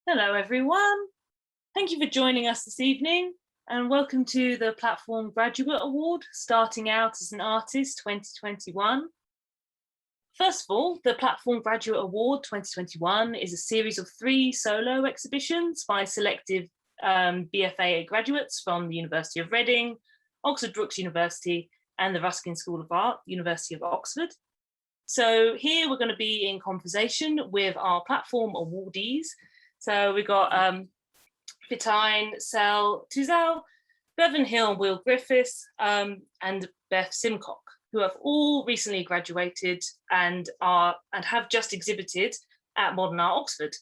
Hello everyone, thank you for joining us this evening and welcome to the Platform Graduate Award, Starting Out as an Artist 2021. First of all, the Platform Graduate Award 2021 is a series of 3 solo exhibitions by selective BFA graduates from the University of Reading, Oxford Brookes University and the Ruskin School of Art, University of Oxford. So here we're going to be in conversation with our platform awardees. So we've got Fetine Sel Tuzel, Bevan Hill Will Griffiths, and Beth Simcock, who have all recently graduated and have just exhibited at Modern Art Oxford.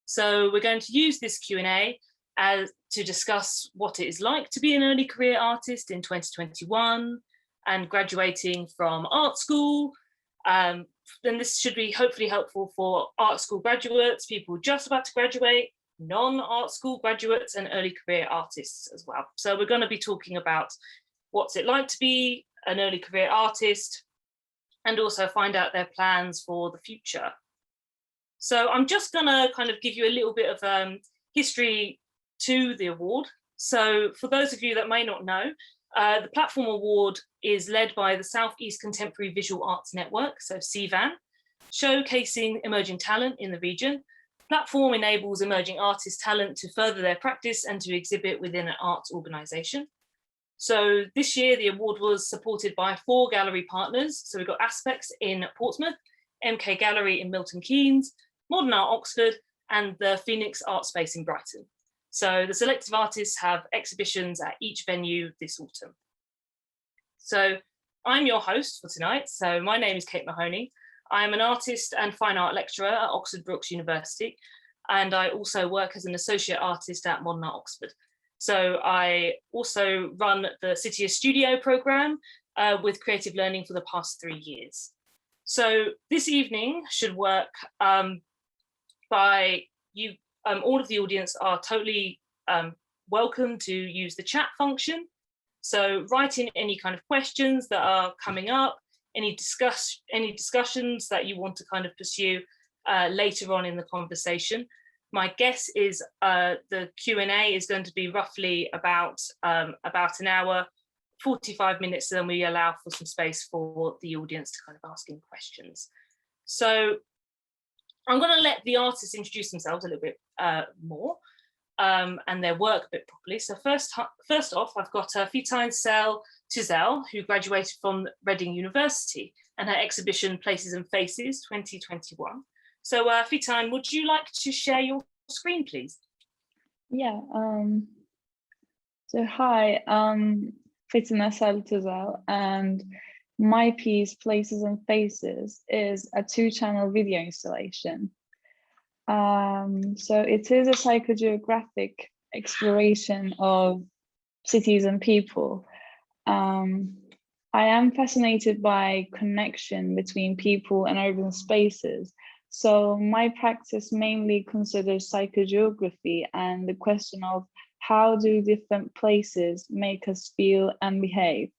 So we're going to use this Q&A to discuss what it is like to be an early career artist in 2021 and graduating from art school. Then this should be hopefully helpful for art school graduates, people just about to graduate, non-art school graduates and early career artists as well. So we're going to be talking about what's it like to be an early career artist and also find out their plans for the future. So I'm just going to kind of give you a little bit of history to the award. So for those of you that may not know, the Platform Award is led by the South East Contemporary Visual Arts Network, so CVAN, showcasing emerging talent in the region. Platform enables emerging artist talent to further their practice and to exhibit within an arts organisation. So this year, the award was supported by 4 gallery partners. So we've got Aspects in Portsmouth, MK Gallery in Milton Keynes, Modern Art Oxford, and the Phoenix Art Space in Brighton. So the selective artists have exhibitions at each venue this autumn. So I'm your host for tonight. So my name is Kate Mahony. I am an artist and fine art lecturer at Oxford Brookes University, and I also work as an associate artist at Modern Art Oxford. So I also run the City Studio programme with creative learning for the past 3 years. So this evening should work by you. All of the audience are totally welcome to use the chat function. So write in any kind of questions that are coming up, any discussions that you want to kind of pursue later on in the conversation. My guess is the Q&A is going to be roughly about an hour, 45 minutes, and then we allow for some space for the audience to kind of ask in questions. So I'm going to let the artists introduce themselves a little bit more and their work a bit properly. So first off, I've got Fetine Sel Tuzel, who graduated from Reading University, and her exhibition Places and Faces 2021. So Fetine, would you like to share your screen, please? Yeah. So hi, Fetine Sel Tuzel, and my piece, Places and Faces, is a 2-channel video installation. So it is a psychogeographic exploration of cities and people. I am fascinated by connection between people and urban spaces. So my practice mainly considers psychogeography and the question of how do different places make us feel and behave.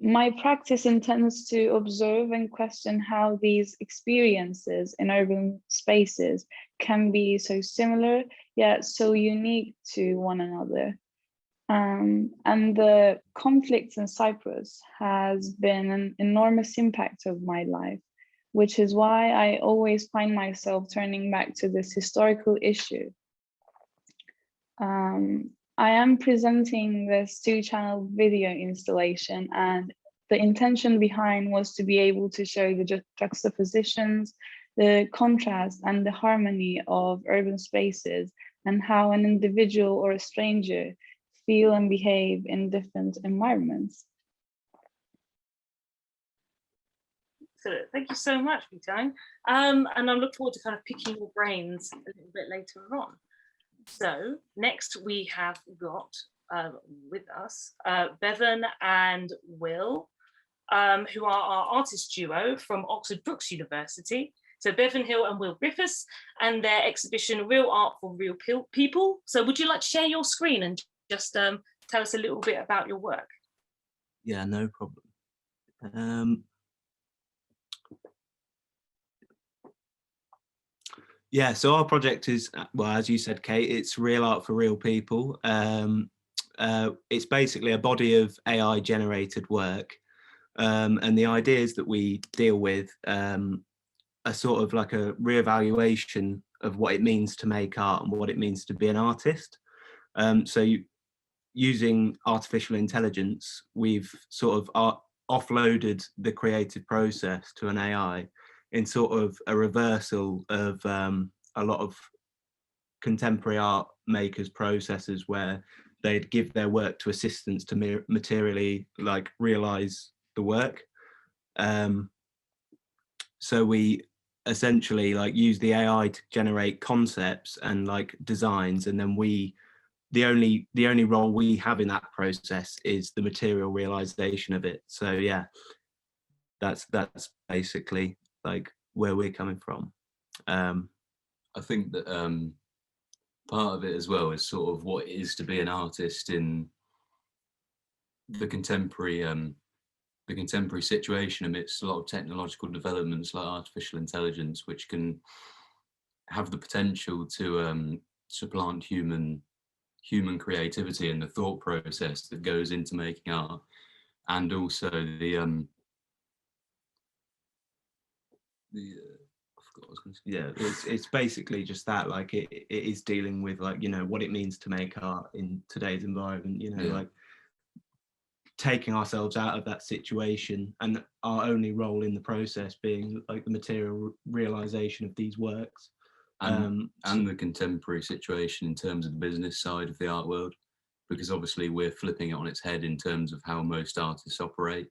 My practice intends to observe and question how these experiences in urban spaces can be so similar, yet so unique to one another. And the conflicts in Cyprus has been an enormous impact of my life, which is why I always find myself turning back to this historical issue. I am presenting this 2-channel video installation, and the intention behind was to be able to show the juxtapositions, the contrast and the harmony of urban spaces and how an individual or a stranger feel and behave in different environments. So thank you so much, Fetine. And I look forward to kind of picking your brains a little bit later on. So next we have got with us Bevan and Will, who are our artist duo from Oxford Brookes University. So Bevan Hill and Will Griffiths, and their exhibition Real Art for Real People. So would you like to share your screen and just tell us a little bit about your work? Yeah, no problem. Yeah, so our project is, well, as you said, Kate, it's real art for real people. It's basically a body of AI generated work. And the ideas that we deal with are sort of like a reevaluation of what it means to make art and what it means to be an artist. Using artificial intelligence, we've sort of offloaded the creative process to an AI in sort of a reversal of a lot of contemporary art makers' processes where they'd give their work to assistants to materially like realize the work. So we essentially like use the AI to generate concepts and like designs, and then the only role we have in that process is the material realization of it. So yeah, that's basically like where we're coming from. I think that part of it as well is sort of what it is to be an artist in the contemporary situation amidst a lot of technological developments like artificial intelligence, which can have the potential to supplant human creativity and the thought process that goes into making art, and also yeah, it's basically just that, like it is dealing with like, you know, what it means to make art in today's environment, you know, like taking ourselves out of that situation and our only role in the process being like the material realization of these works. And the contemporary situation in terms of the business side of the art world, because obviously we're flipping it on its head in terms of how most artists operate,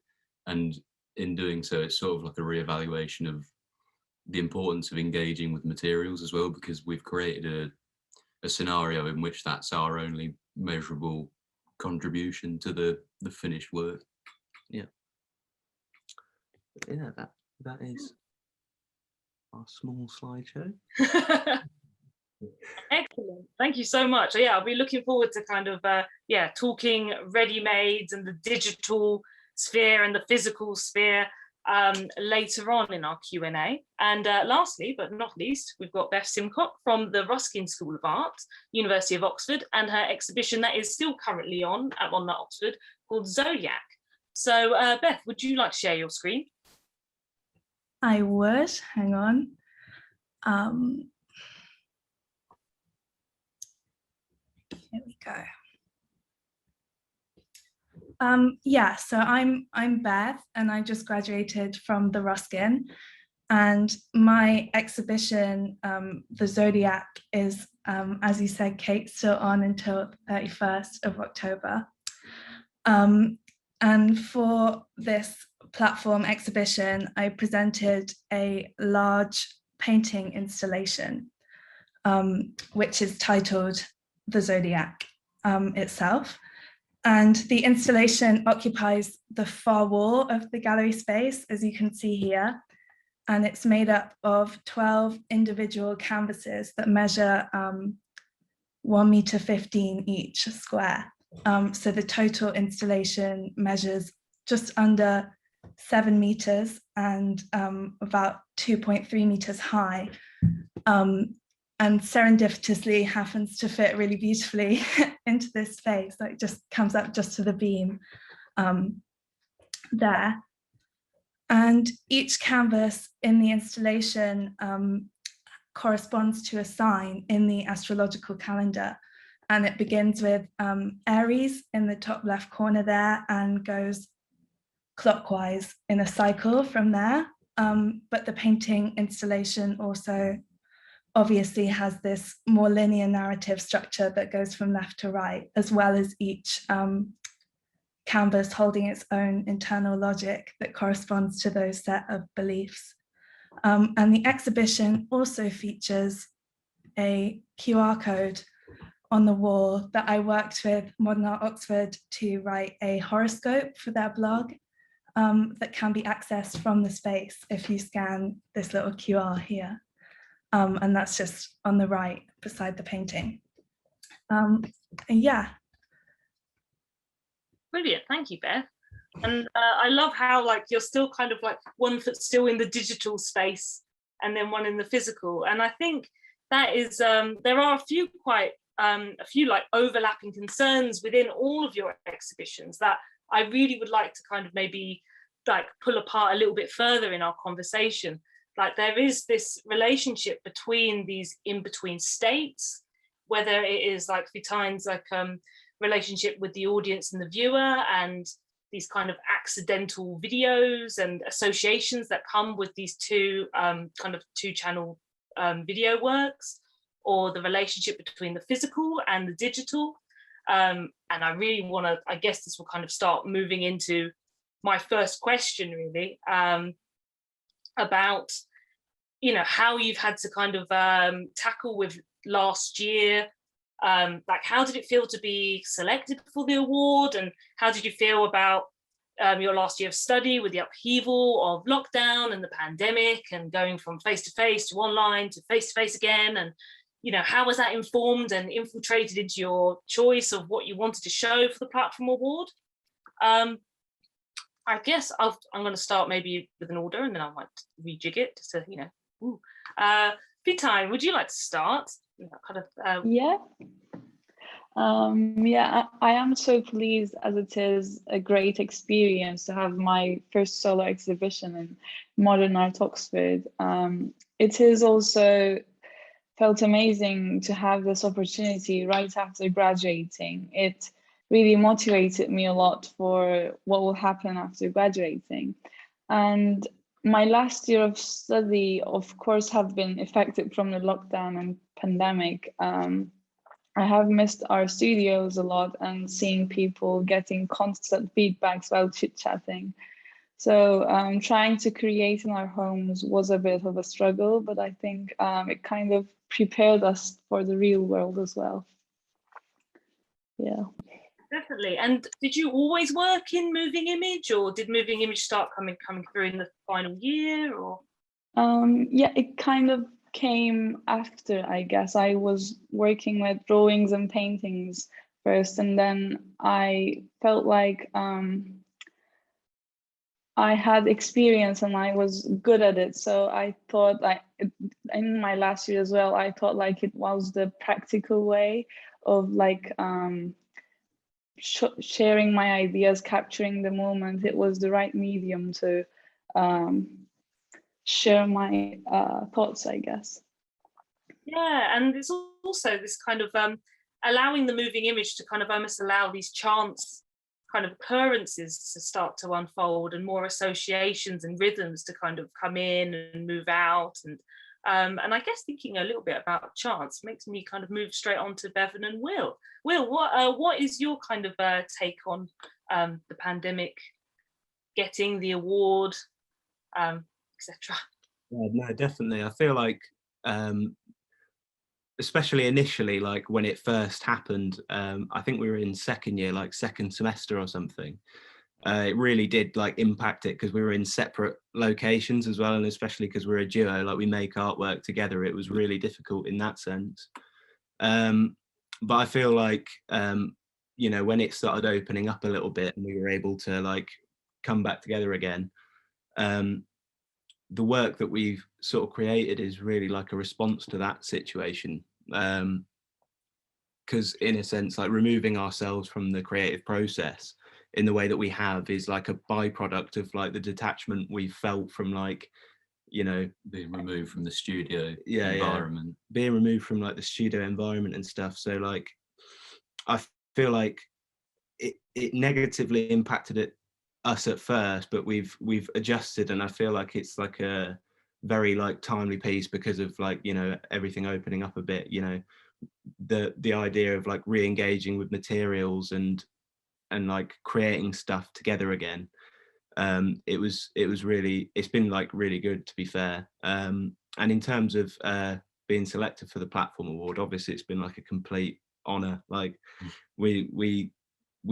and in doing so it's sort of like a reevaluation of the importance of engaging with materials as well, because we've created a scenario in which that's our only measurable contribution to the finished work. Yeah, that is our small slideshow. Excellent, thank you so much. Yeah, I'll be looking forward to kind of talking ready-mades and the digital sphere and the physical sphere later on in our Q&A. And lastly but not least, we've got Beth Simcock from the Ruskin School of Art, University of Oxford, and her exhibition that is still currently on at Oxford called Zodiac. So Beth, would you like to share your screen? I would, hang on. Here we go. So I'm Beth, and I just graduated from the Ruskin, and my exhibition, the Zodiac, is, as you said, Kate, still on until 31st of October. And for this platform exhibition, I presented a large painting installation, which is titled The Zodiac itself. And the installation occupies the far wall of the gallery space, as you can see here. And it's made up of 12 individual canvases that measure 1.15 meters each square. So the total installation measures just under 7 meters and about 2.3 meters high. And serendipitously happens to fit really beautifully into this space. Like, just comes up just to the beam there. And each canvas in the installation corresponds to a sign in the astrological calendar. And it begins with Aries in the top left corner there and goes clockwise in a cycle from there. But the painting installation also obviously has this more linear narrative structure that goes from left to right, as well as each canvas holding its own internal logic that corresponds to those set of beliefs. And the exhibition also features a QR code on the wall that I worked with Modern Art Oxford to write a horoscope for their blog that can be accessed from the space if you scan this little QR here. And that's just on the right beside the painting. Yeah. Brilliant, thank you, Beth. And I love how like you're still kind of like one foot still in the digital space and then one in the physical. And I think that is, there are a few like overlapping concerns within all of your exhibitions that I really would like to kind of maybe like pull apart a little bit further in our conversation. Like there is this relationship between these in-between states, whether it is like Fetine's like relationship with the audience and the viewer, and these kind of accidental videos and associations that come with these two kind of two-channel video works, or the relationship between the physical and the digital. And I really want to, I guess this will kind of start moving into my first question, really, about, you know, how you've had to kind of tackle with last year. Like, how did it feel to be selected for the award, and how did you feel about your last year of study with the upheaval of lockdown and the pandemic, and going from face-to-face to online to face-to-face again? And, you know, how was that informed and infiltrated into your choice of what you wanted to show for the Platform Award? I guess I'm going to start maybe with an order, and then I might rejig it just to, you know. Fetine, would you like to start? Yeah. Yeah, I am so pleased, as it is a great experience to have my first solo exhibition in Modern Art Oxford. It is also felt amazing to have this opportunity right after graduating. It really motivated me a lot for what will happen after graduating. And my last year of study, of course, have been affected from the lockdown and pandemic. I have missed our studios a lot and seeing people getting constant feedbacks while chit-chatting. So trying to create in our homes was a bit of a struggle, but I think it kind of prepared us for the real world as well. Yeah. Definitely. And did you always work in moving image, or did moving image start coming through in the final year, or? Yeah, it kind of came after, I guess. I was working with drawings and paintings first, and then I felt like I had experience and I was good at it. So I thought, in my last year as well, I thought like it was the practical way of like sharing my ideas, capturing the moment. It was the right medium to share my thoughts, I guess. Yeah, and it's also this kind of allowing the moving image to kind of almost allow these chance kind of occurrences to start to unfold, and more associations and rhythms to kind of come in and move out. And I guess thinking a little bit about chance makes me kind of move straight on to Bevan and Will. Will, what is your kind of take on the pandemic, getting the award, etc.? Yeah, no, definitely. I feel like, especially initially, like when it first happened, I think we were in second year, like second semester or something. It really did like impact it because we were in separate locations as well, and especially because we're a duo, like we make artwork together. It was really difficult in that sense. But I feel like, you know, when it started opening up a little bit and we were able to like come back together again, the work that we've sort of created is really like a response to that situation. Because in a sense, like removing ourselves from the creative process in the way that we have is like a byproduct of like the detachment we felt from like, you know, being removed from the studio environment. Yeah, being removed from like the studio environment and stuff. So like, I feel like it negatively impacted us at first, but we've adjusted, and I feel like it's like a very like timely piece because of like, you know, everything opening up a bit, you know, the idea of like re-engaging with materials and like creating stuff together again. It's been like really good, to be fair. And in terms of being selected for the Platform Award, obviously it's been like a complete honor. Like we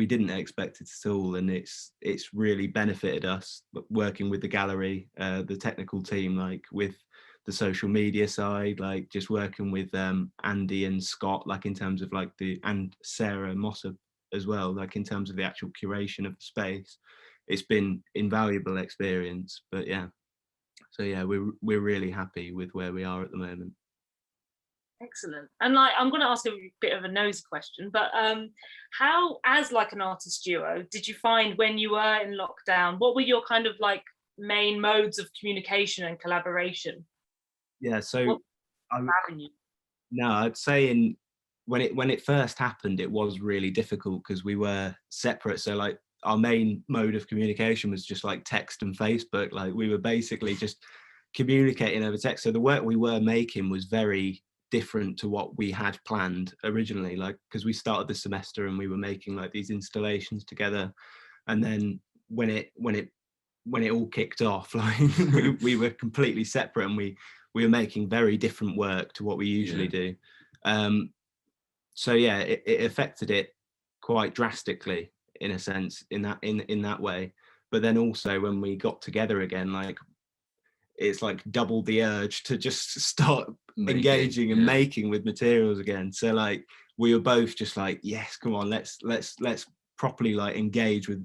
didn't expect it at all, and it's really benefited us working with the gallery, the technical team, like with the social media side, like just working with Andy and Scott, like in terms of like and Sarah Mossop as well, like in terms of the actual curation of the space. It's been invaluable experience. But yeah, so yeah, we're really happy with where we are at the moment. Excellent. And like, I'm going to ask a bit of a nosy question, but how, as like an artist duo, did you find when you were in lockdown, what were your kind of like main modes of communication and collaboration? Yeah, so avenue? No, I'd say when it first happened, it was really difficult because we were separate. So like our main mode of communication was just like text and Facebook. Like we were basically just communicating over text. So the work we were making was very different to what we had planned originally, like because we started the semester and we were making like these installations together, and then when it all kicked off, like we were completely separate, and we were making very different work to what we usually do. So yeah, it affected it quite drastically in a sense, in that way. But then also when we got together again, like it's like double the urge to just start engaging and making with materials again. So like we were both just like, yes, come on, let's properly like engage with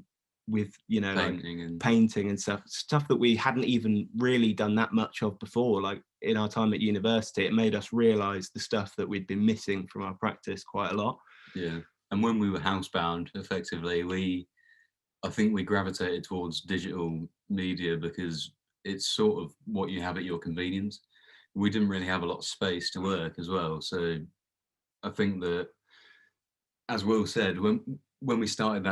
you know, painting and stuff that we hadn't even really done that much of before. Like in our time at university, it made us realize the stuff that we'd been missing from our practice quite a lot. Yeah, and when we were housebound, effectively, I think we gravitated towards digital media because it's sort of what you have at your convenience. We didn't really have a lot of space to work as well. So I think that, as Will said, when we started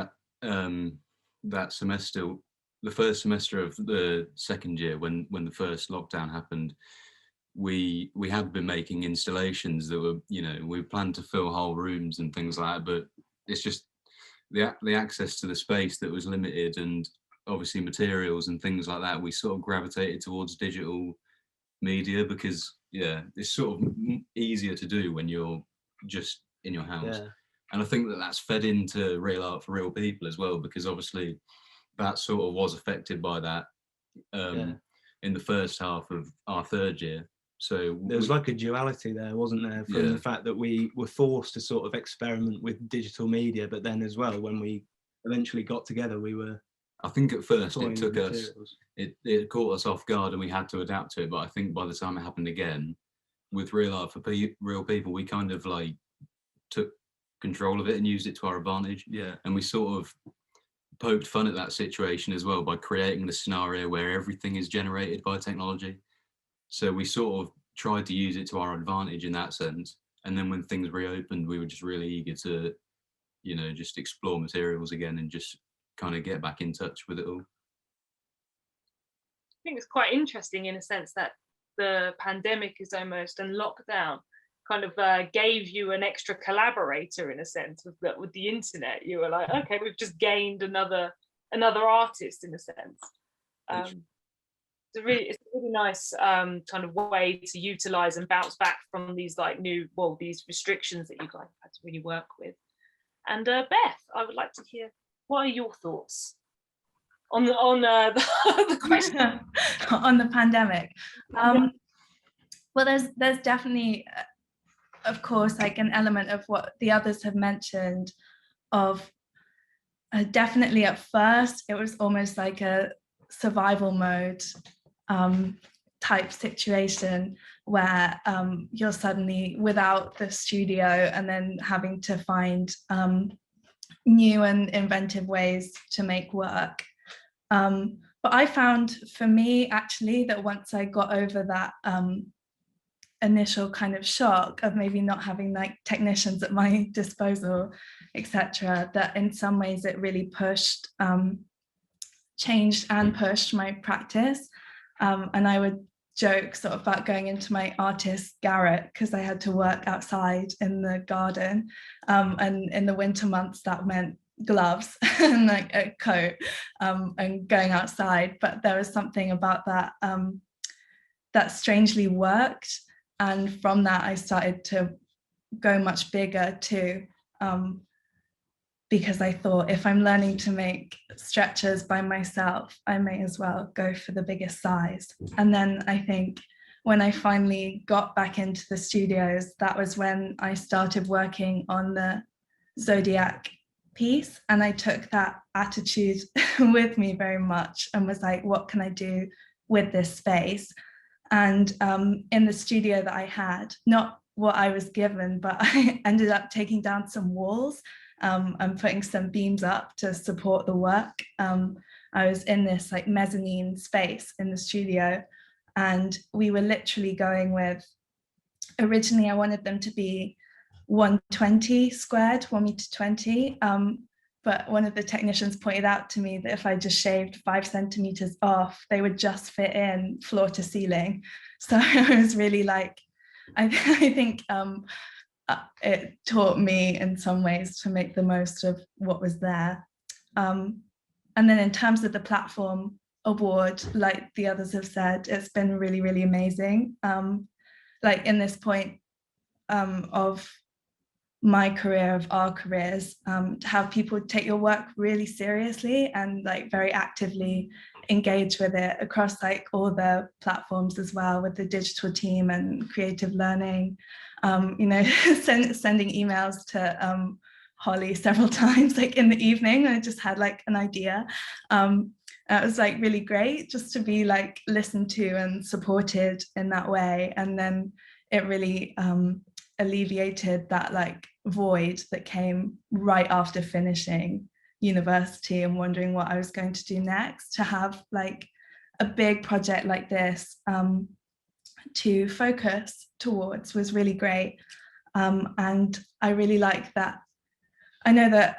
that semester, the first semester of the second year, when the first lockdown happened, we had been making installations that were, you know, we planned to fill whole rooms and things like that, but it's just the access to the space that was limited, and obviously materials and things like that. We sort of gravitated towards digital media because it's sort of easier to do when you're just in your house. And I think that that's fed into real art for real people as well, because obviously that sort of was affected by that in the first half of our third year. So there was like a duality there, wasn't there, from the fact that we were forced to sort of experiment with digital media, but then as well, when we eventually got together, we were, I think at first it took us, it caught us off guard and we had to adapt to it. But I think by the time it happened again, with real art for real people, we kind of like took control of it and used it to our advantage. Yeah. And we sort of poked fun at that situation as well by creating the scenario where everything is generated by technology. So we sort of tried to use it to our advantage in that sense. And then when things reopened, we were just really eager to, you know, just explore materials again and just kind of get back in touch with it all. I think it's quite interesting in a sense that the pandemic is almost, and lockdown kind of gave you an extra collaborator in a sense with the internet. You were like, okay, we've just gained another artist in a sense. It's a really nice kind of way to utilize and bounce back from these like these restrictions that you guys had to really work with. And Beth, I would like to hear, what are your thoughts on the question on the pandemic? Well, there's definitely, of course, like an element of what the others have mentioned of definitely at first it was almost like a survival mode type situation where you're suddenly without the studio and then having to find new and inventive ways to make work. But I found for me actually that once I got over that initial kind of shock of maybe not having like technicians at my disposal, etc., that in some ways it really changed and pushed my practice. And I would joke sort of about going into my artist's garret because I had to work outside in the garden. And in the winter months, that meant gloves and like a coat and going outside. But there was something about that that strangely worked. And from that, I started to go much bigger too. Because I thought if I'm learning to make stretchers by myself, I may as well go for the biggest size. And then I think when I finally got back into the studios, that was when I started working on the Zodiac piece. And I took that attitude with me very much and was like, what can I do with this space? And in the studio that I had, not what I was given, but I ended up taking down some walls and putting some beams up to support the work. I was in this like mezzanine space in the studio, and we were literally going with, originally I wanted them to be 120 squared, 1 meter 20. But one of the technicians pointed out to me that if I just shaved 5 centimeters off, they would just fit in floor to ceiling. So I was really like, I think it taught me in some ways to make the most of what was there. And then in terms of the platform award, like the others have said, it's been really, really amazing. Like in this point of my career, of our careers, to have people take your work really seriously and like very actively engage with it across like all the platforms as well, with the digital team and creative learning, you know, sending emails to Holly several times, like in the evening, and I just had like an idea. It was like really great just to be like listened to and supported in that way. And then it really alleviated that like void that came right after finishing university and wondering what I was going to do next. To have like a big project like this to focus towards was really great. And I really like that. I know that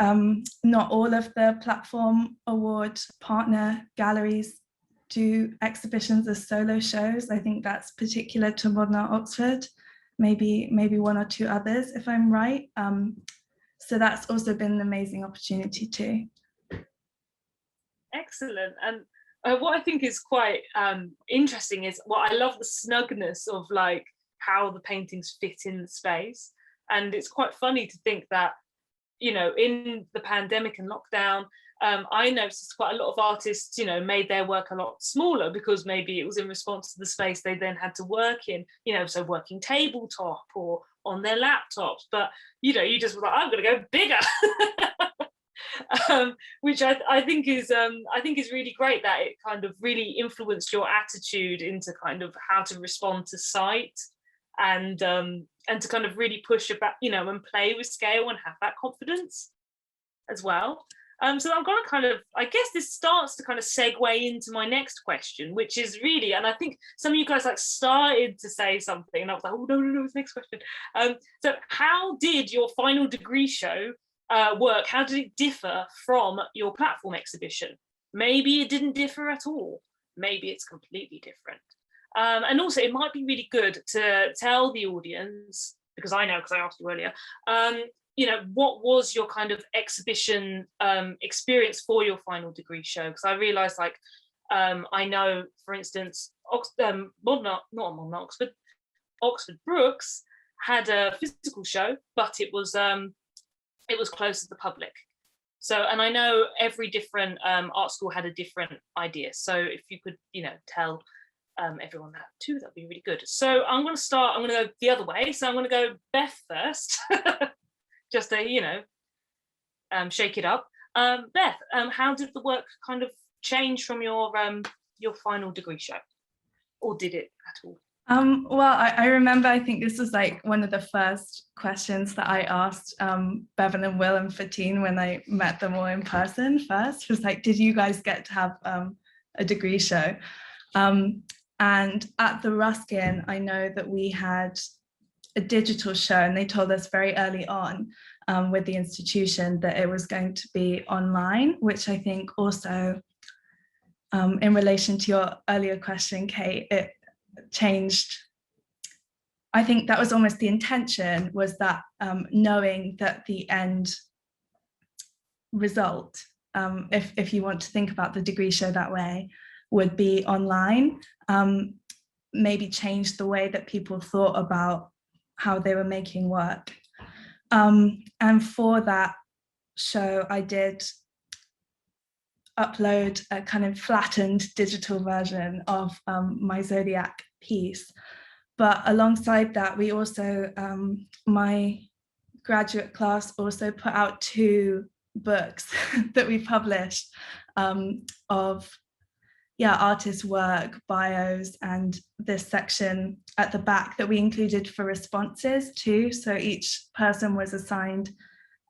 not all of the platform award partner galleries do exhibitions as solo shows. I think that's particular to Modern Art Oxford, maybe 1 or 2 others, if I'm right. So that's also been an amazing opportunity too. Excellent. And what I think is quite interesting is, well, I love the snugness of like how the paintings fit in the space. And it's quite funny to think that, you know, in the pandemic and lockdown, I noticed quite a lot of artists, you know, made their work a lot smaller because maybe it was in response to the space they then had to work in, you know, so working tabletop or on their laptops. But, you know, you just were like, I'm going to go bigger, which I think is really great, that it kind of really influenced your attitude into kind of how to respond to sight and to kind of really push about, you know, and play with scale and have that confidence as well. So I'm going to kind of, I guess this starts to kind of segue into my next question, which is really, and I think some of you guys like started to say something and I was like, oh, no, it's next question. So how did your final degree show work? How did it differ from your platform exhibition? Maybe it didn't differ at all. Maybe it's completely different. And also it might be really good to tell the audience, because I know, because I asked you earlier, you know, what was your kind of exhibition experience for your final degree show? Because I realized, like, I know, for instance, Oxford Brookes had a physical show, but it was closed to the public. So, and I know every different art school had a different idea. So if you could, you know, tell everyone that too, that'd be really good. So I'm going to go the other way. So I'm going to go Beth first. Just to, you know, shake it up. Beth, how did the work kind of change from your final degree show, or did it at all? Well, I remember, I think this was like one of the first questions that I asked Bevan and Will and Fetine when I met them all in person first, was like, did you guys get to have a degree show? And at the Ruskin, I know that we had a digital show, and they told us very early on with the institution that it was going to be online, which I think also, in relation to your earlier question, Kate, it changed. I think that was almost the intention, was that knowing that the end result, if you want to think about the degree show that way, would be online, maybe change the way that people thought about how they were making work. And for that show, I did upload a kind of flattened digital version of my Zodiac piece. But alongside that, we also, my graduate class also put out 2 books that we published of artists' work, bios, and this section at the back that we included for responses too. So each person was assigned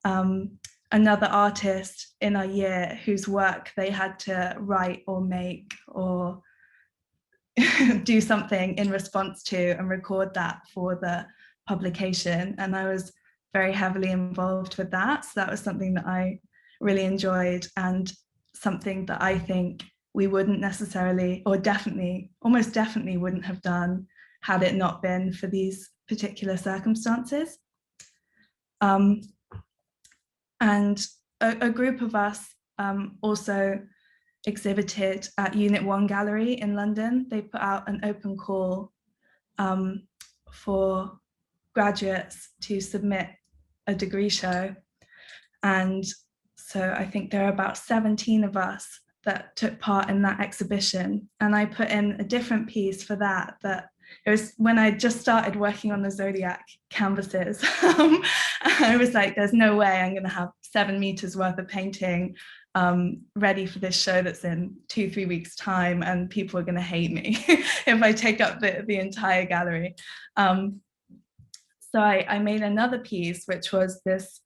another artist in a year whose work they had to write or make or do something in response to and record that for the publication. And I was very heavily involved with that. So that was something that I really enjoyed, and something that I think we wouldn't necessarily, or almost definitely wouldn't have done had it not been for these particular circumstances. And a group of us also exhibited at Unit 1 Gallery in London. They put out an open call for graduates to submit a degree show. And so I think there are about 17 of us that took part in that exhibition. And I put in a different piece for that it was when I just started working on the Zodiac canvases. I was like, there's no way I'm going to have 7 meters worth of painting ready for this show that's in 2-3 weeks time, and people are going to hate me if I take up the entire gallery. So I made another piece, which was this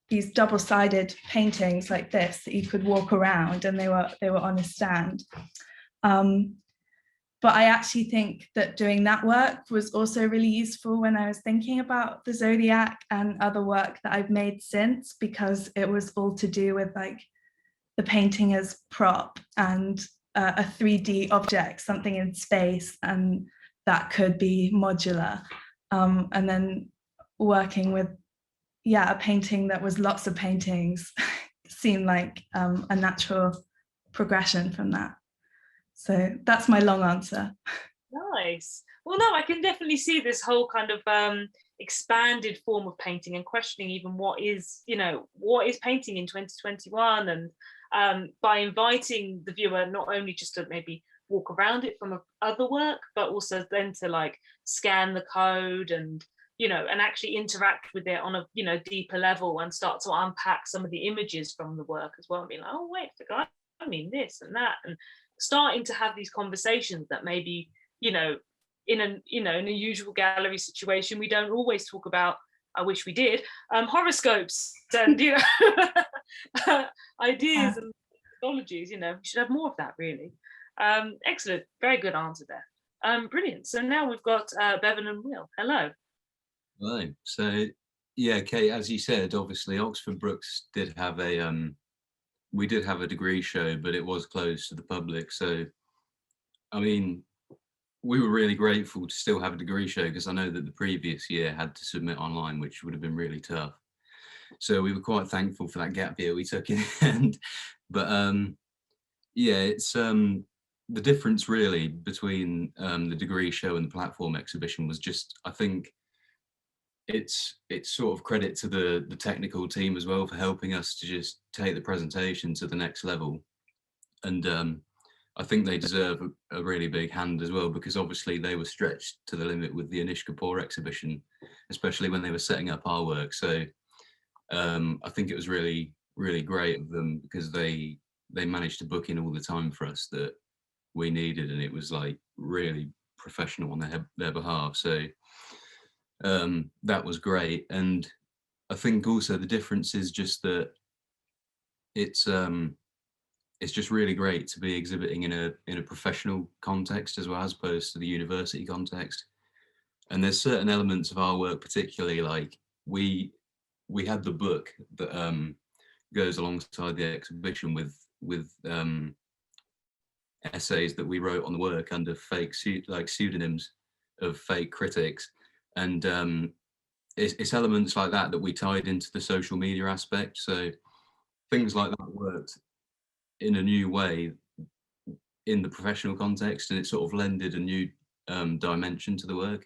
these double-sided paintings like this that you could walk around, and they were on a stand. But I actually think that doing that work was also really useful when I was thinking about the Zodiac and other work that I've made since, because it was all to do with like the painting as prop and a 3D object, something in space, and that could be modular. And then working with, a painting that was lots of paintings seemed like a natural progression from that. So that's my long answer. Nice. Well, no, I can definitely see this whole kind of expanded form of painting and questioning even what is painting in 2021, and by inviting the viewer not only just to maybe walk around it from other work, but also then to like scan the code and and actually interact with it on a deeper level and start to unpack some of the images from the work as well, and being like, oh wait, I mean this and that, and starting to have these conversations that maybe in a usual gallery situation we don't always talk about. I wish we did. Horoscopes and ideas and mythologies. We should have more of that, really. Excellent, very good answer there. Brilliant. So now we've got Bevan and Will. Hello. Hello. So yeah, Kate, as you said, obviously Oxford Brookes did have we did have a degree show, but it was closed to the public. So, I mean, we were really grateful to still have a degree show, because I know that the previous year had to submit online, which would have been really tough. So we were quite thankful for that gap year we took in the end. But it's the difference really between the degree show and the platform exhibition was just, I think, it's sort of credit to the technical team as well for helping us to just take the presentation to the next level. And I think they deserve a really big hand as well, because obviously they were stretched to the limit with the Anish Kapoor exhibition, especially when they were setting up our work. So I think it was really, really great of them, because they managed to book in all the time for us that we needed, and it was like really professional on their behalf. So that was great. And I think also the difference is just that it's just really great to be exhibiting in a professional context as well, as opposed to the university context. And there's certain elements of our work, particularly like we had the book that goes alongside the exhibition with essays that we wrote on the work under fake pseudonyms of fake critics. And it's elements like that we tied into the social media aspect. So things like that worked in a new way in the professional context, and it sort of lended a new dimension to the work,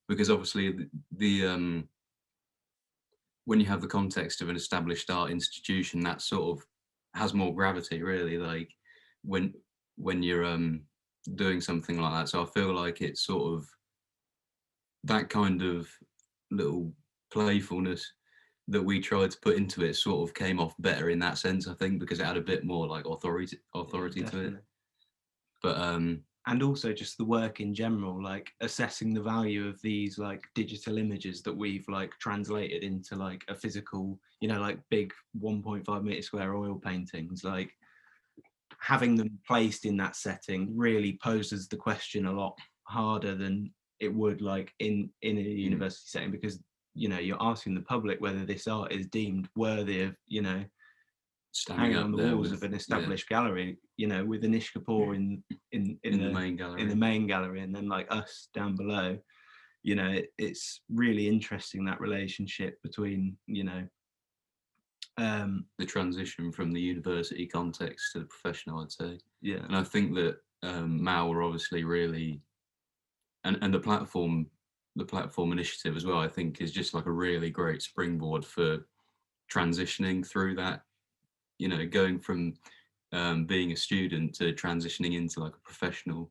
because obviously the when you have the context of an established art institution, that sort of has more gravity, really, like when you're doing something like that. So I feel like it's sort of that kind of little playfulness that we tried to put into it sort of came off better in that sense, I think, because it had a bit more like authority to it. But and also just the work in general, like assessing the value of these like digital images that we've like translated into like a physical, you know, like big 1.5 meter square oil paintings, like having them placed in that setting really poses the question a lot harder than it would like in a university setting, because, you know, you're asking the public whether this art is deemed worthy of, you know, standing hanging up on the there walls with, of an established gallery, you know, with Anish Kapoor in the main gallery, in the main gallery, and then like us down below. You know, it's really interesting, that relationship between, you know, the transition from the university context to the professional, I'd say. Yeah. And I think that Mal were obviously really, and the platform initiative as well, I think is just like a really great springboard for transitioning through that, you know, going from being a student to transitioning into like a professional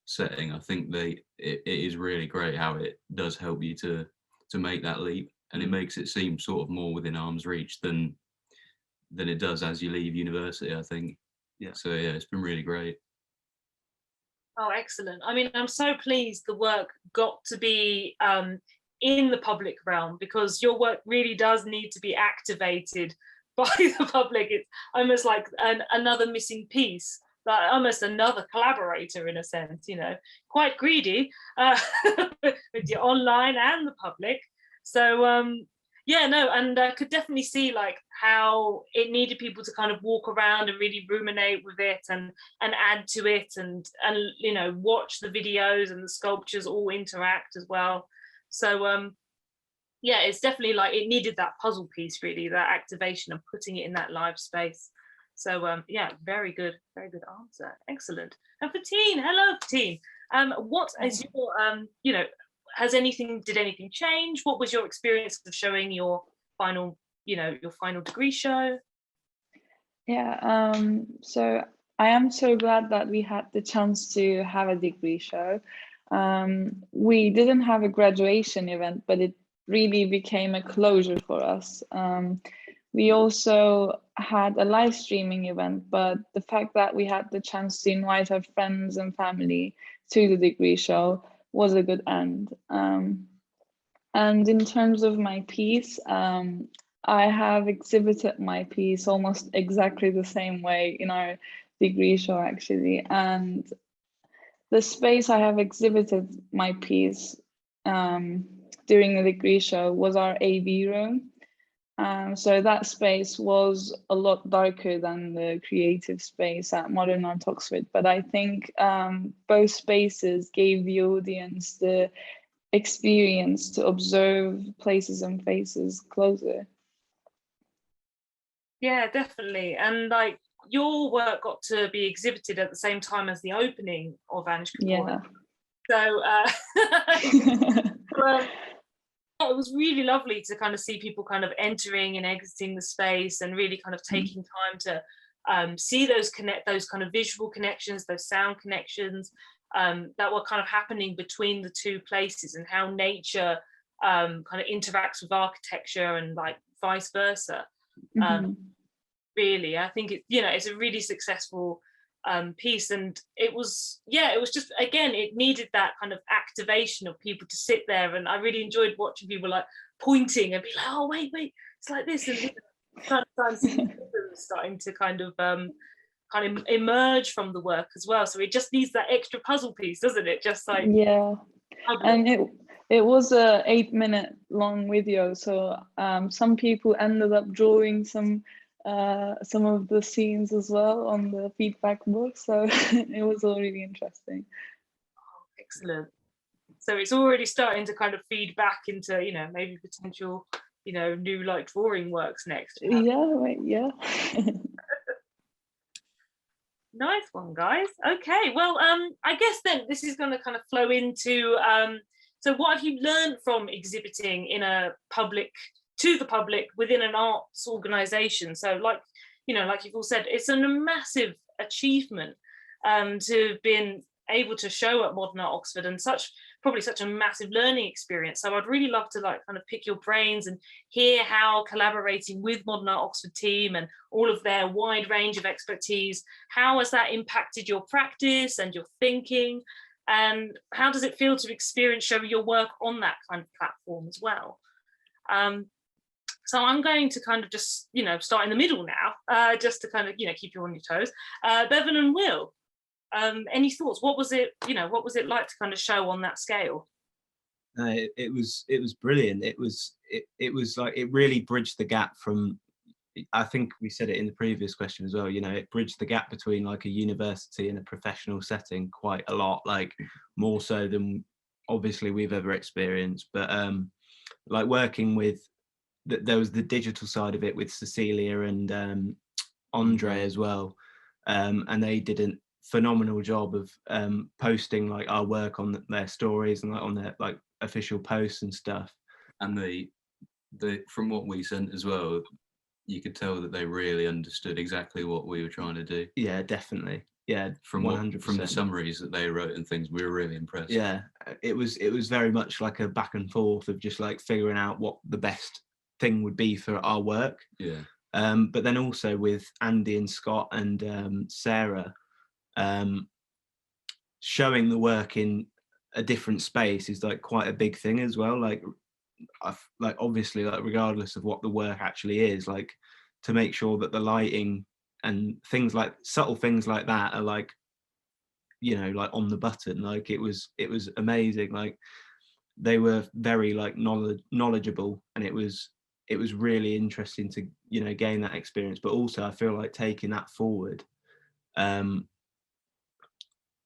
setting. I think it is really great how it does help you to make that leap, and it makes it seem sort of more within arm's reach than it does as you leave university, I think. Yeah. So yeah, it's been really great. Oh, excellent. I mean, I'm so pleased the work got to be in the public realm, because your work really does need to be activated by the public. It's almost like another missing piece, like almost another collaborator in a sense, you know, quite greedy with your online and the public. So yeah, no, and I could definitely see like how it needed people to kind of walk around and really ruminate with it and add to it, and you know, watch the videos and the sculptures all interact as well. So yeah, it's definitely like it needed that puzzle piece, really, that activation and putting it in that live space. So yeah, very good answer. Excellent. And Fetine, hello Fetine. What is your you know, did anything change? What was your experience of showing your final, you know, your final degree show? Yeah, so I am so glad that we had the chance to have a degree show. We didn't have a graduation event, but it really became a closure for us. We also had a live streaming event, but the fact that we had the chance to invite our friends and family to the degree show was a good end. And in terms of my piece, I have exhibited my piece almost exactly the same way in our degree show, actually. And the space I have exhibited my piece during the degree show was our AV room. So that space was a lot darker than the creative space at Modern Art Oxford, but I think both spaces gave the audience the experience to observe places and faces closer. Yeah, definitely. And like your work got to be exhibited at the same time as the opening of Anish Kapoor. Yeah. So it was really lovely to kind of see people kind of entering and exiting the space, and really kind of taking time to see those kind of visual connections, those sound connections that were kind of happening between the two places, and how nature kind of interacts with architecture and like vice versa. Really, I think it's a really successful piece, and it was just, again, it needed that kind of activation of people to sit there, and I really enjoyed watching people like pointing and be like, oh wait, it's like this, and starting to kind of emerge from the work as well. So it just needs that extra puzzle piece, doesn't it? Just like, yeah. And it was a 8-minute long video, so some people ended up drawing some of the scenes as well on the feedback book, so it was all really interesting. Oh, excellent. So it's already starting to kind of feed back into, you know, maybe potential, you know, new like drawing works next. Yeah. Nice one, guys. Okay, well, I guess then this is going to kind of flow into so what have you learned from exhibiting in to the public within an arts organization? So like, you know, like you've all said, it's a massive achievement to have been able to show at Modern Art Oxford, and such probably such a massive learning experience. So I'd really love to like kind of pick your brains and hear how collaborating with Modern Art Oxford team and all of their wide range of expertise, how has that impacted your practice and your thinking? And how does it feel to experience showing your work on that kind of platform as well? So I'm going to kind of just, start in the middle now, just to kind of, keep you on your toes. Bevan and Will, any thoughts? What was it like to kind of show on that scale? It was brilliant. It was like, it really bridged the gap from, I think we said it in the previous question as well, it bridged the gap between like a university and a professional setting quite a lot, like more so than obviously we've ever experienced. But like working with, there was the digital side of it with Cecilia and Andre as well, and they did a phenomenal job of posting like our work on their stories and like on their like official posts and stuff. And the from what we sent as well, you could tell that they really understood exactly what we were trying to do. Yeah, definitely. Yeah, from 100%. From the summaries that they wrote and things, we were really impressed. Yeah, it was very much like a back and forth of just like figuring out what the best thing would be for our work. Yeah. But then also with Andy and Scott and Sarah, showing the work in a different space is like quite a big thing as well. Like obviously, like regardless of what the work actually is, like to make sure that the lighting and things like subtle things like that are like, like on the button. Like it was amazing. Like they were very like knowledgeable, and it was really interesting to gain that experience. But also I feel like taking that forward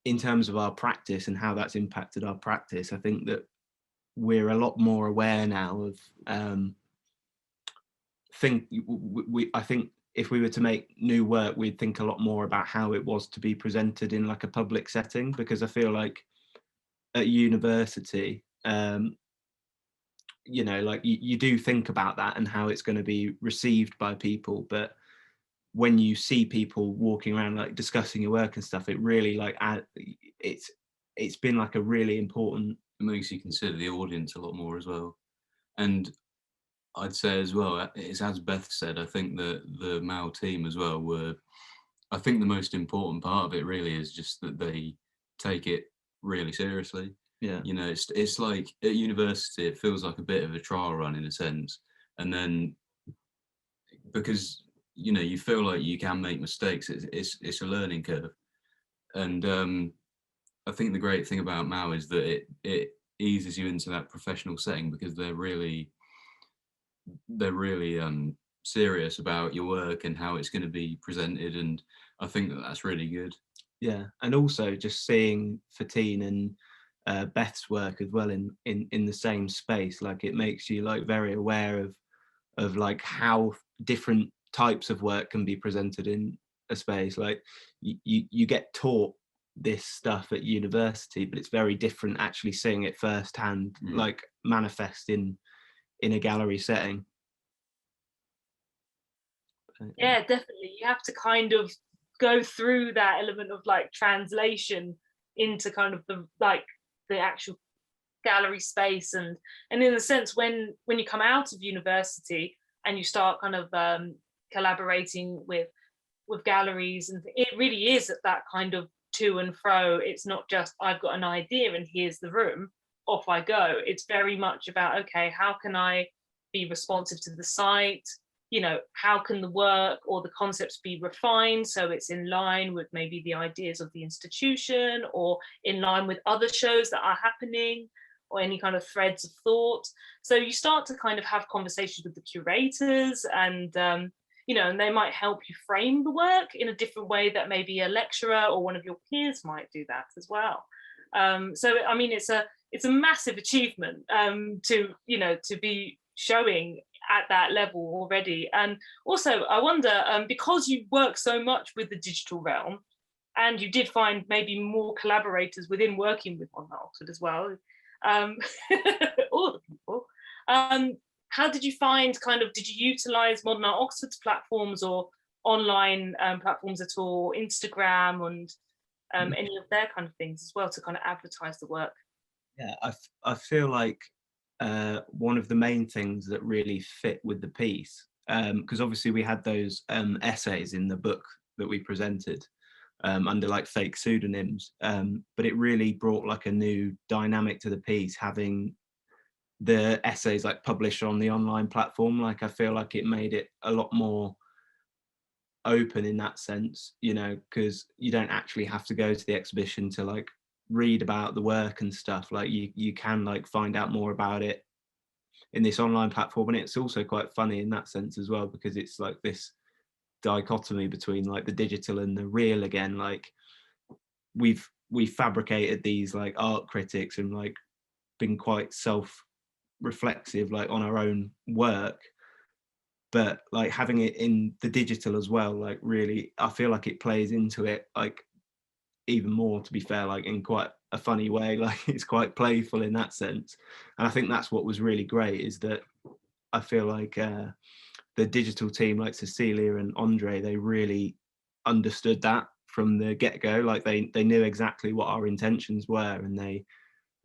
in terms of our practice and how that's impacted our practice, I think that we're a lot more aware now of I think if we were to make new work, we'd think a lot more about how it was to be presented in like a public setting, because I feel like at university, like you do think about that and how it's going to be received by people, but when you see people walking around like discussing your work and stuff, it really like it's been like a really important. It makes you consider the audience a lot more as well. And I'd say as well, it's as Beth said, I think that the Mao team as well I think the most important part of it really is just that they take it really seriously. Yeah. It's like at university, it feels like a bit of a trial run in a sense. And then because, you feel like you can make mistakes, it's a learning curve. And I think the great thing about Mao is that it eases you into that professional setting, because they're really serious about your work and how it's going to be presented, and I think that's really good. Yeah, and also just seeing Fetine and Beth's work as well in the same space, like it makes you like very aware of like how different types of work can be presented in a space. Like you get taught this stuff at university, but it's very different actually seeing it firsthand, like manifest in a gallery setting. Yeah, definitely. You have to kind of go through that element of like translation into kind of the actual gallery space, and in a sense when you come out of university and you start kind of collaborating with galleries, and it really is at that kind of to and fro. It's not just I've got an idea and here's the room, off I go. It's very much about, okay, how can I be responsive to the site? How can the work or the concepts be refined so it's in line with maybe the ideas of the institution, or in line with other shows that are happening, or any kind of threads of thought. So you start to kind of have conversations with the curators, and and they might help you frame the work in a different way that maybe a lecturer or one of your peers might do that as well. So I mean, it's a massive achievement to be showing at that level already. And also I wonder, because you work so much with the digital realm, and you did find maybe more collaborators within working with Modern Art Oxford as well, all the people, how did you find did you utilize Modern Art Oxford's platforms or online platforms at all, Instagram and any of their kind of things as well, to kind of advertise the work? Yeah, I feel like one of the main things that really fit with the piece, because obviously we had those essays in the book that we presented under like fake pseudonyms, but it really brought like a new dynamic to the piece, having the essays like published on the online platform. Like I feel like it made it a lot more open in that sense, you know, because you don't actually have to go to the exhibition to like read about the work and stuff. Like you can like find out more about it in this online platform, and it's also quite funny in that sense as well, because it's like this dichotomy between like the digital and the real again. Like we've fabricated these like art critics and like been quite self-reflexive like on our own work, but like having it in the digital as well, like really I feel like it plays into it like even more, to be fair, like in quite a funny way. Like it's quite playful in that sense, and I think that's what was really great, is that I feel like the digital team like Cecilia and Andre, they really understood that from the get-go. Like they knew exactly what our intentions were, and they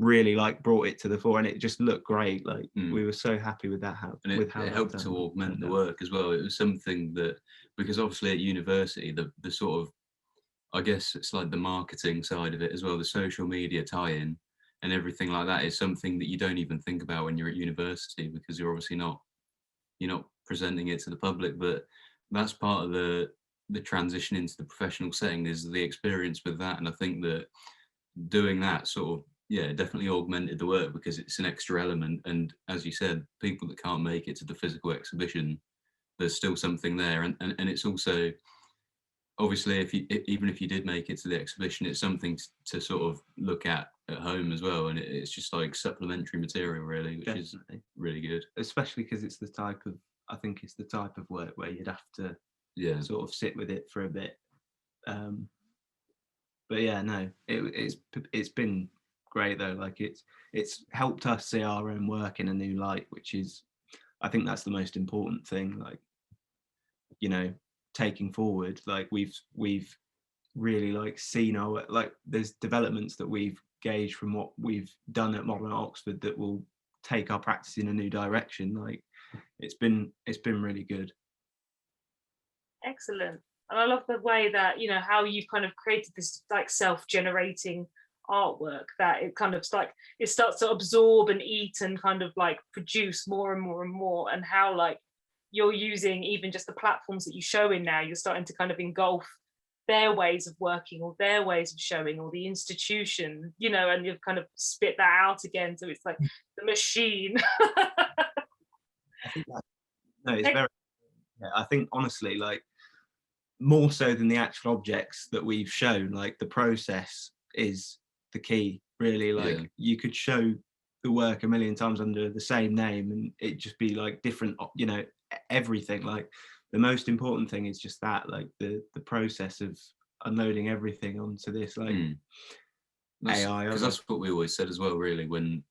really like brought it to the fore, and it just looked great. Like we were so happy with that. And it helped to augment the work as well. It was something that, because obviously at university, the sort of, I guess it's like the marketing side of it as well, the social media tie-in and everything like that is something that you don't even think about when you're at university, because you're obviously you're not presenting it to the public. But that's part of the transition into the professional setting, is the experience with that. And I think that doing that sort of, yeah, definitely augmented the work, because it's an extra element. And as you said, people that can't make it to the physical exhibition, there's still something there. And it's also, obviously, even if you did make it to the exhibition, it's something to sort of look at home as well. And it's just like supplementary material, really, which is really good. Especially because it's the type of, I think it's the type of work where you'd have to sort of sit with it for a bit. But yeah, no, it's been great though. Like it's helped us see our own work in a new light, which is, I think that's the most important thing. Like, you know, taking forward, like we've really like seen our, like there's developments that we've gauged from what we've done at Modern Art Oxford that will take our practice in a new direction. Like it's been really good. Excellent. And I love the way that, you know, how you've kind of created this like self-generating artwork, that it kind of like it starts to absorb and eat and kind of like produce more and more and more, and how like you're using even just the platforms that you show in now, you're starting to kind of engulf their ways of working or their ways of showing, or the institution, you know, and you've kind of spit that out again. So it's like the machine. I think no, it's very, I think honestly, like more so than the actual objects that we've shown, like the process is the key, really. Like you could show the work a million times under the same name and it just be like different, you know, everything. Like the most important thing is just that, like the process of unloading everything onto this like AI. Because that's what we always said as well, really, when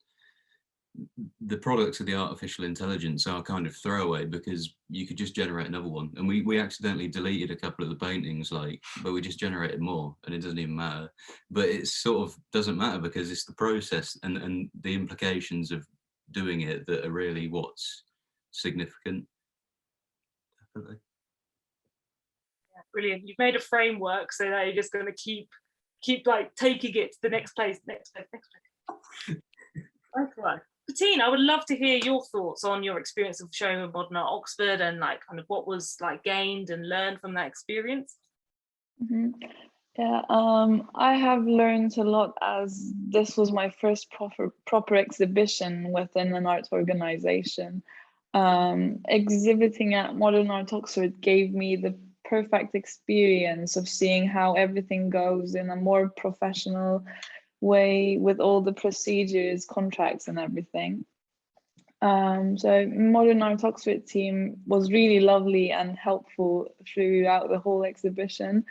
the products of the artificial intelligence are kind of throwaway, because you could just generate another one. And we accidentally deleted a couple of the paintings, like, but we just generated more and it doesn't even matter. But it sort of doesn't matter, because it's the process and the implications of doing it that are really what's significant. Definitely. Yeah, brilliant. You've made a framework so that you're just going to keep like taking it to the next place. Okay. Fetine, I would love to hear your thoughts on your experience of showing with Modern Art Oxford, and like kind of what was like gained and learned from that experience. Yeah, I have learned a lot, as this was my first proper exhibition within an art organization. Exhibiting at Modern Art Oxford gave me the perfect experience of seeing how everything goes in a more professional way, with all the procedures, contracts and everything. So Modern Art Oxford team was really lovely and helpful throughout the whole exhibition.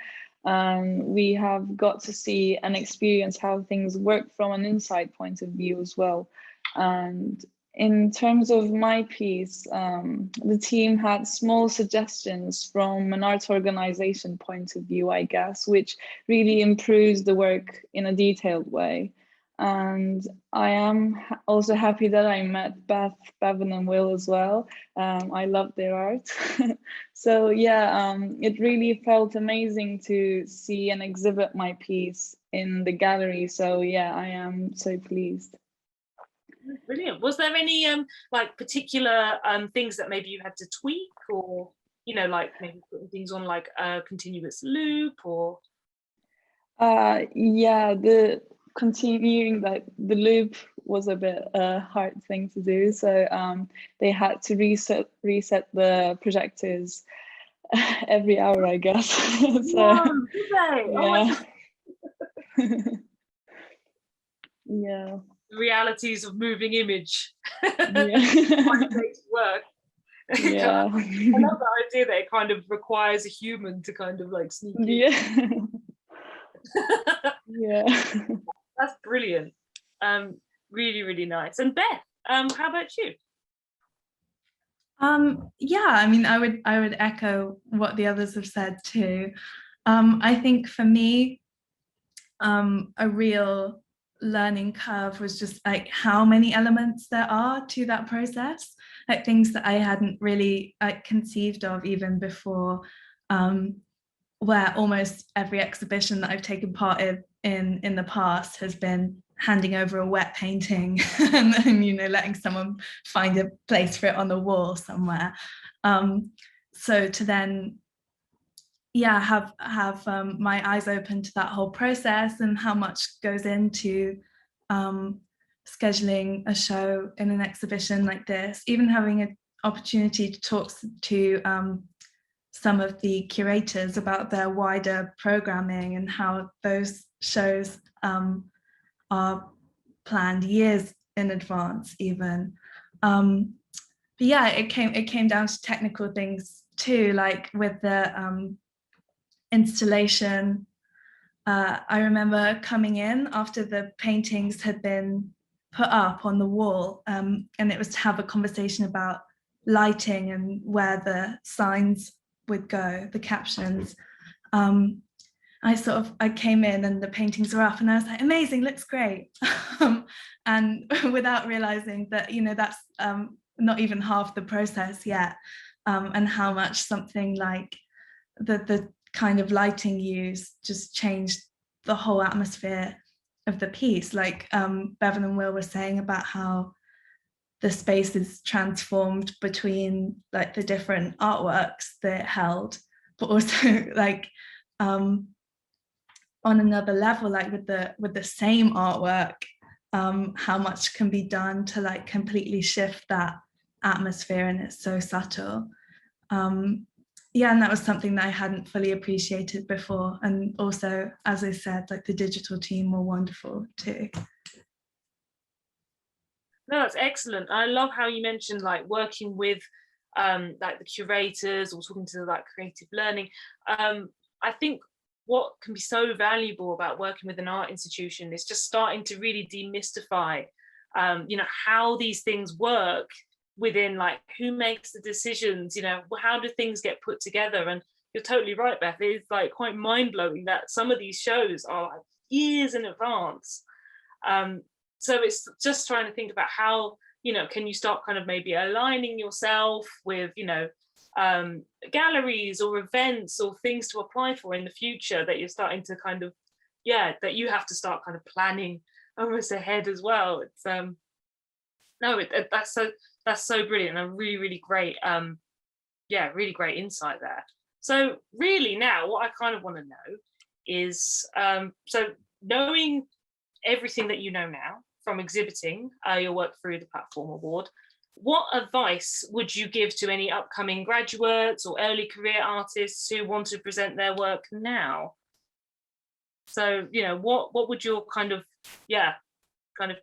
We have got to see and experience how things work from an inside point of view as well. And in terms of my piece, the team had small suggestions from an art organization point of view, I guess, which really improves the work in a detailed way. And I am also happy that I met Beth, Bevan and Will as well. I love their art. So yeah, it really felt amazing to see and exhibit my piece in the gallery. So yeah, I am so pleased. Brilliant. Was there any like particular things that maybe you had to tweak, or like maybe putting things on like a continuous loop, or? Yeah, the continuing like the loop was a bit hard thing to do. So they had to reset the projectors every hour, I guess. So No, did they? yeah. Oh, Yeah. realities of moving image. Yeah. Work. Yeah. I love the idea that it kind of requires a human to kind of like sneak in. Yeah. Yeah. That's brilliant. Really, really nice. And Beth, how about you? Yeah, I mean, I would echo what the others have said too. I think for me, a real learning curve was just like how many elements there are to that process, like things that I hadn't really conceived of even before, where almost every exhibition that I've taken part in the past has been handing over a wet painting and then letting someone find a place for it on the wall somewhere. So to then have my eyes open to that whole process and how much goes into scheduling a show in an exhibition like this, even having an opportunity to talk to some of the curators about their wider programming and how those shows are planned years in advance even. But yeah, it came down to technical things too, like with the installation. I remember coming in after the paintings had been put up on the wall, and it was to have a conversation about lighting and where the signs would go, the captions. I came in and the paintings were up and I was like, amazing, looks great. And without realizing that, that's not even half the process yet, and how much something like the kind of lighting used just changed the whole atmosphere of the piece. Like Bevan and Will were saying about how the space is transformed between like the different artworks that it held, but also like on another level, like with the same artwork, how much can be done to like completely shift that atmosphere, and it's so subtle. Yeah, and that was something that I hadn't fully appreciated before. And also, as I said, like the digital team were wonderful too. No, that's excellent. I love how you mentioned like working with like the curators or talking to like creative learning. I think what can be so valuable about working with an art institution is just starting to really demystify, how these things work within, like who makes the decisions, how do things get put together. And you're totally right, Beth, it's like quite mind-blowing that some of these shows are like years in advance. So it's just trying to think about how, can you start kind of maybe aligning yourself with, galleries or events or things to apply for in the future that you're starting to kind of, that you have to start kind of planning almost ahead as well. It's that's so brilliant and really, really great. Really great insight there. So really now what I kind of want to know is, so knowing everything that you know now from exhibiting your work through the Platform Award, what advice would you give to any upcoming graduates or early career artists who want to present their work now? So, what would your kind of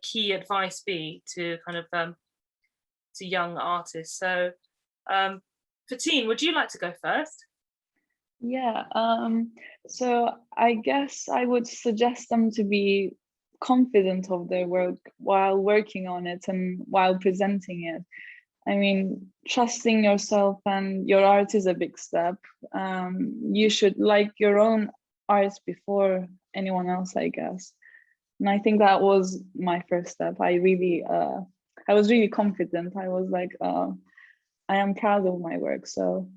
key advice be to kind of to young artists? So, Fetine, would you like to go first? Yeah, so I guess I would suggest them to be confident of their work while working on it and while presenting it. I mean, trusting yourself and your art is a big step. You should like your own art before anyone else, I guess. And I think that was my first step. I was really confident. I was like, I am proud of my work. So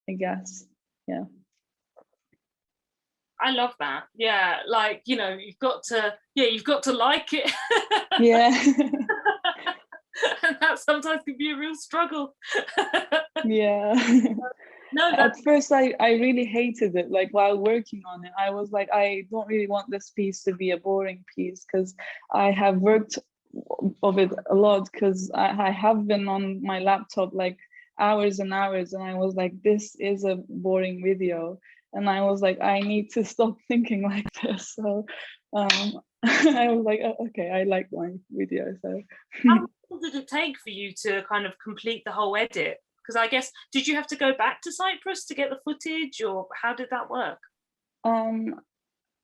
I guess, yeah. I love that. Yeah, like, you know, you've got to like it. Yeah. And that sometimes can be a real struggle. Yeah. No, at first I really hated it. Like while working on it, I was like, I don't really want this piece to be a boring piece, because I have worked of it a lot, because I have been on my laptop like hours and hours, and I was like, this is a boring video. And I was like, I need to stop thinking like this. So I was like, okay, I like my video. So how long did it take for you to kind of complete the whole edit? Because I guess, did you have to go back to Cyprus to get the footage, or how did that work?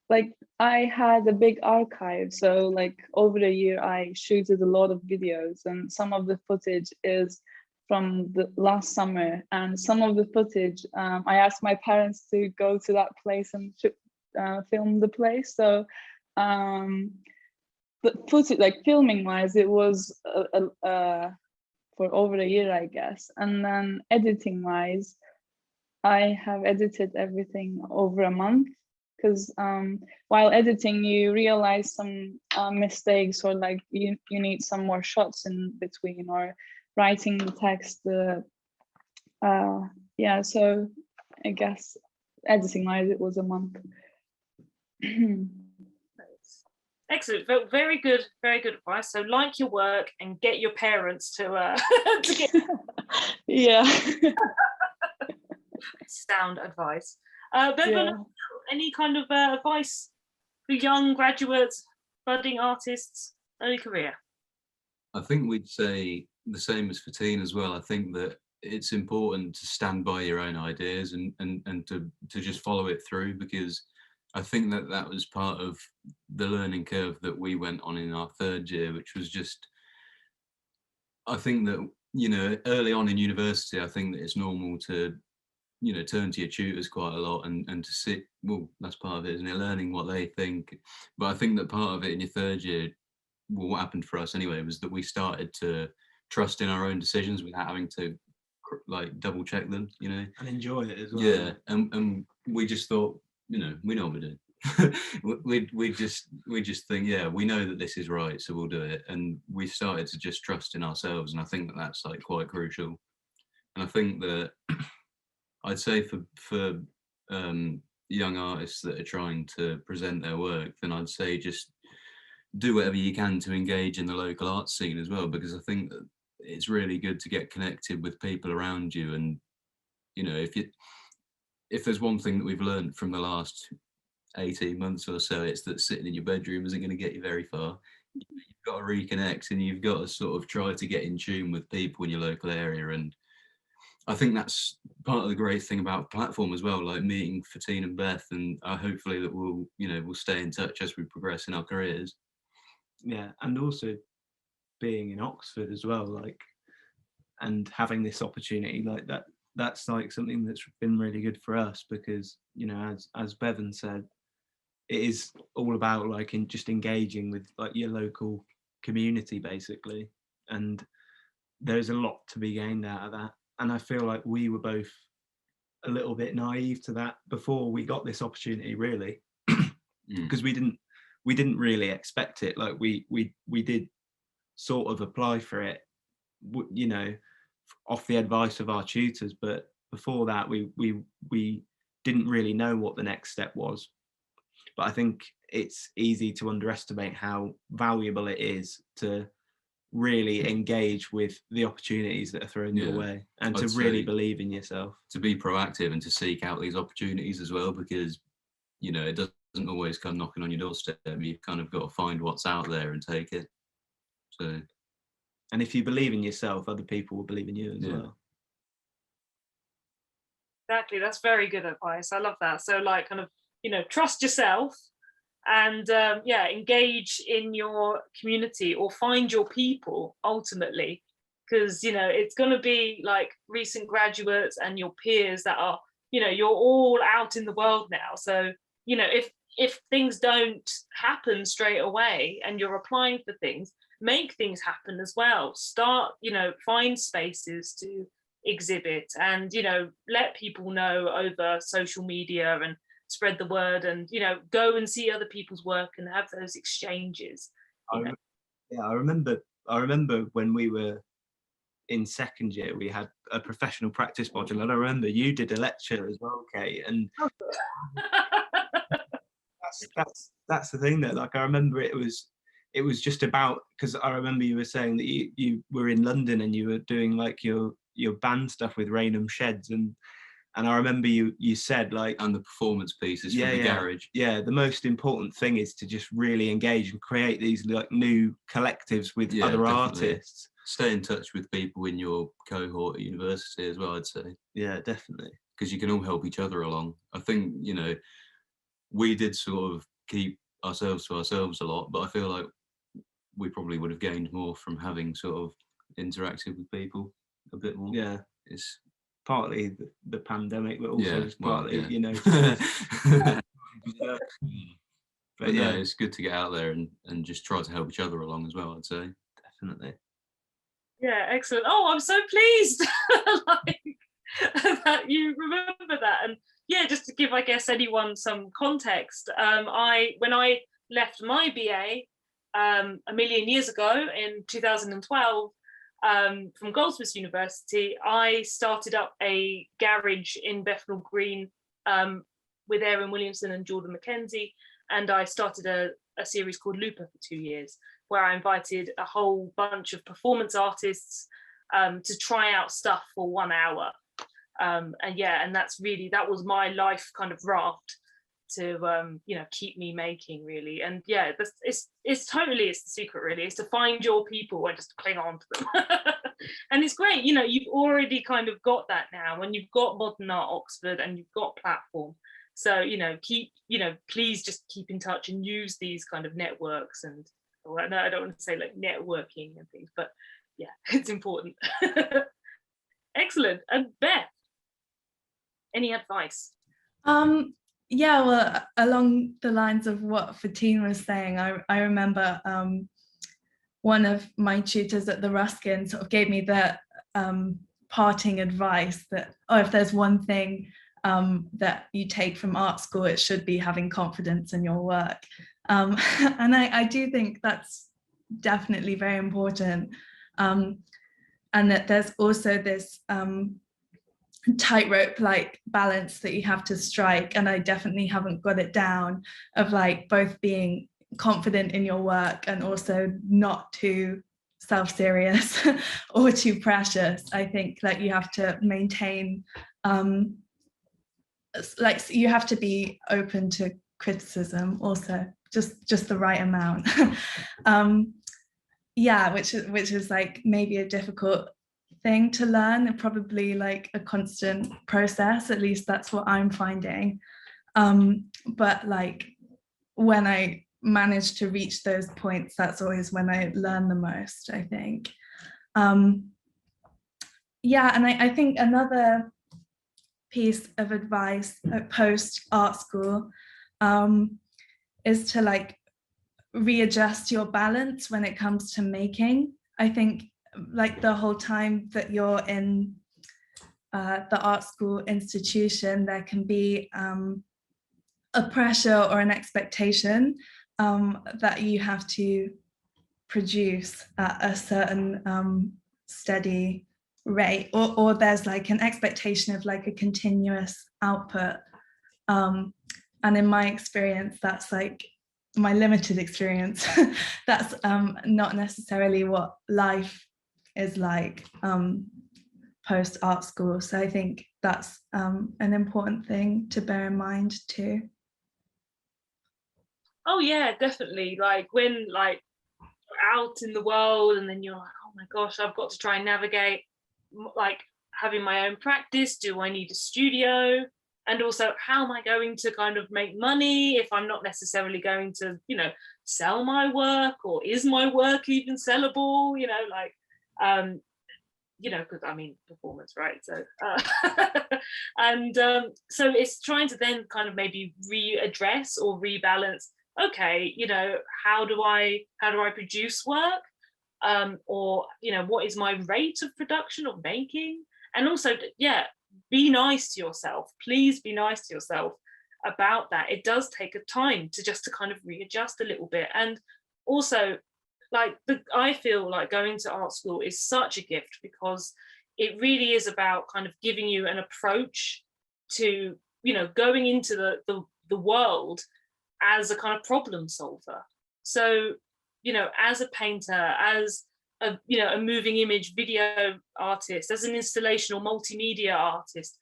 Like I had a big archive, so like over the year I shooted a lot of videos, and some of the footage is from the last summer, and some of the footage I asked my parents to go to that place and film the place. So the footage, like filming wise, it was for over a year, I guess. And then editing wise, I have edited everything over a month, because while editing you realize some mistakes, or like you need some more shots in between, or writing the text. Yeah, so I guess editing wise it was a month. Excellent. Very good advice. So like your work and get your parents to get yeah. sound advice. Bevan, any kind of advice for young graduates, budding artists, early career? I think we'd say the same as Fetine as well. I think that it's important to stand by your own ideas and to just follow it through, because I think that was part of the learning curve that we went on in our third year, which was just, I think that, you know, early on in university, I think that it's normal to, you know, turn to your tutors quite a lot and to sit, well, that's part of it, isn't it? Learning what they think. But I think that part of it in your third year, well, what happened for us anyway, was that we started to trust in our own decisions without having to like double check them, you know, and enjoy it as well. Yeah, and we just thought, you know, we know what we're doing. we just think, yeah, we know that this is right, so we'll do it. And we started to just trust in ourselves, and I think that that's like quite crucial. And I think that I'd say for young artists that are trying to present their work, then I'd say just do whatever you can to engage in the local arts scene as well, because I think that it's really good to get connected with people around you. And you know, if there's one thing that we've learned from the last 18 months or so, it's that sitting in your bedroom isn't going to get you very far. You've got to reconnect, and you've got to sort of try to get in tune with people in your local area. And I think that's part of the great thing about the platform as well, like meeting Fetine and Beth, and hopefully that we'll stay in touch as we progress in our careers. Yeah, and also being in Oxford as well, like, and having this opportunity like that's like something that's been really good for us, because, you know, as Bevan said, it is all about like just engaging with like your local community basically, and there's a lot to be gained out of that. And I feel like we were both a little bit naive to that before we got this opportunity, really, because we didn't really expect it. Like we did sort of apply for it, you know, off the advice of our tutors, but before that we didn't really know what the next step was. But I think it's easy to underestimate how valuable it is to really engage with the opportunities that are thrown your way, and to really believe in yourself, to be proactive and to seek out these opportunities as well, because, you know, it doesn't always come knocking on your doorstep. You've kind of got to find what's out there and take it. So, and if you believe in yourself, other people will believe in you as well. Exactly, that's very good advice. I love that. So like, kind of, you know, trust yourself, and engage in your community, or find your people ultimately, because, you know, it's going to be like recent graduates and your peers that are, you know, you're all out in the world now. So, you know, if things don't happen straight away and you're applying for things, make things happen as well. Start, find spaces to exhibit and, let people know over social media and spread the word and, go and see other people's work and have those exchanges. I remember when we were in second year, we had a professional practice module, and I remember you did a lecture as well, Kate, and that's the thing that, like, I remember it was just about, because I remember you were saying that you were in London and you were doing like your band stuff with Raynham Sheds, and I remember you said, like, and the performance pieces from the garage. Yeah, the most important thing is to just really engage and create these like new collectives with other definitely. artists. Stay in touch with people in your cohort at university as well, I'd say. Yeah, definitely. Because you can all help each other along. I think, we did sort of keep ourselves to ourselves a lot, but I feel like we probably would have gained more from having sort of interacted with people a bit more. Yeah. It's partly the pandemic, but also partly, But yeah, it's good to get out there and just try to help each other along as well, I'd say. Definitely. Yeah, excellent. Oh, I'm so pleased that you remember that. And yeah, just to give, I guess, anyone some context, when I left my BA a million years ago in 2012 from Goldsmiths University, I started up a garage in Bethnal Green with Aaron Williamson and Jordan McKenzie, and I started a series called Looper for 2 years, where I invited a whole bunch of performance artists to try out stuff for 1 hour. And that was my life kind of raft to keep me making, really. And yeah, it's the secret, really, is to find your people and just cling on to them. And it's great, you've already kind of got that now, when you've got Modern Art Oxford and you've got platform. So please just keep in touch and use these kind of networks. And no, I don't want to say like networking and things, but yeah, it's important. Excellent. And Beth, any advice? Yeah, well, along the lines of what Fetine was saying, I remember one of my tutors at the Ruskin sort of gave me the parting advice that, if there's one thing that you take from art school, it should be having confidence in your work. And I do think that's definitely very important. And that there's also this tightrope like balance that you have to strike, and I definitely haven't got it down, of like both being confident in your work and also not too self-serious or too precious. I think that you have to maintain you have to be open to criticism also, just the right amount. Which is like maybe a difficult thing to learn, and probably like a constant process, at least that's what I'm finding. But like when I manage to reach those points, that's always when I learn the most, I think. And I think another piece of advice post art school is to like readjust your balance when it comes to making. I think like the whole time that you're in the art school institution, there can be a pressure or an expectation that you have to produce at a certain steady rate, or there's like an expectation of like a continuous output. And in my experience, that's like my limited experience, that's not necessarily what life is like post art school. So I think that's an important thing to bear in mind too. Oh yeah, definitely. Like when like out in the world and then you're like, oh my gosh, I've got to try and navigate like having my own practice. Do I need a studio? And also, how am I going to kind of make money if I'm not necessarily going to, sell my work, or is my work even sellable? because I mean performance, right? So and so it's trying to then kind of maybe readdress or rebalance. Okay, how do I produce work, or what is my rate of production or making, and also be nice to yourself. Please be nice to yourself about that. It does take a time to kind of readjust a little bit. And also, I feel like going to art school is such a gift, because it really is about kind of giving you an approach to going into the world as a kind of problem solver. So as a painter, as a moving image video artist, as an installation or multimedia artist,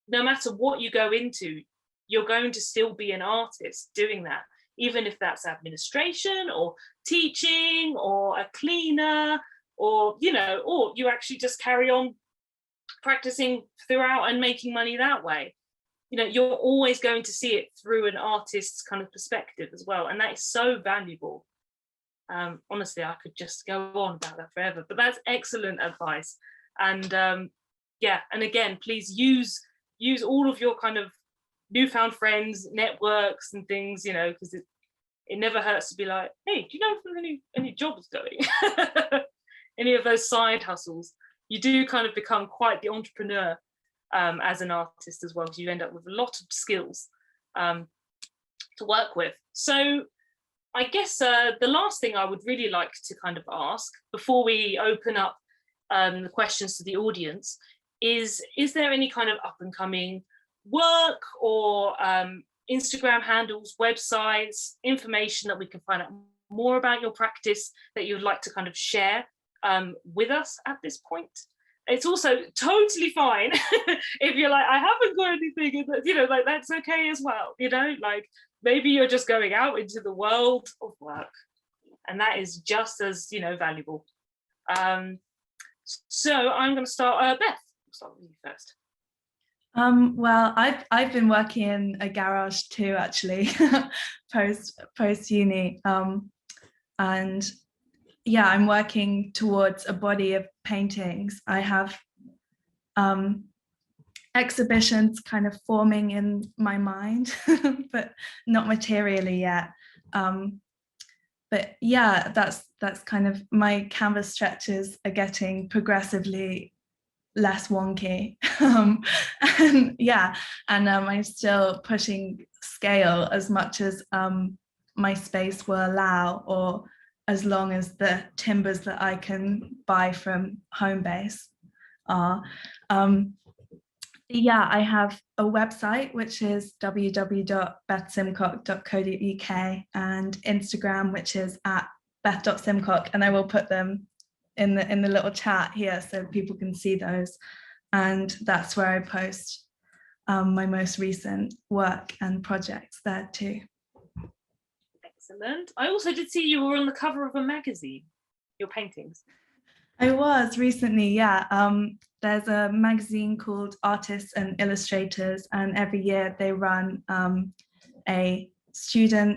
no matter what you go into, you're going to still be an artist doing that, even if that's administration or teaching or a cleaner, or or you actually just carry on practicing throughout and making money that way. You're always going to see it through an artist's kind of perspective as well, and that is so valuable. Honestly, I could just go on about that forever, but that's excellent advice. And and again, please use all of your kind of newfound friends, networks and things, because it never hurts to be like, hey, do you know if there's any jobs going? Any of those side hustles. You do kind of become quite the entrepreneur as an artist as well, because you end up with a lot of skills to work with. So I guess the last thing I would really like to kind of ask before we open up the questions to the audience is there any kind of up and coming work or Instagram handles, websites, information that we can find out more about your practice that you would like to kind of share with us at this point? It's also totally fine if you're like, I haven't got anything, that's okay as well. Maybe you're just going out into the world of work, and that is just as valuable. So I'm going to start. Beth, I'll start with you first. Well, I've been working in a garage too, actually, post uni, and I'm working towards a body of paintings. I have exhibitions kind of forming in my mind, but not materially yet. But that's kind of, my canvas stretches are getting progressively less wonky. And I'm still pushing scale as much as my space will allow, or as long as the timbers that I can buy from Homebase are. I have a website, which is www.bethsimcock.co.uk, and Instagram, which is @beth.simcock, and I will put them in the little chat here so people can see those. And that's where I post my most recent work and projects there too. Excellent. I also did see you were on the cover of a magazine, your paintings. I was recently, there's a magazine called Artists and Illustrators, and every year they run an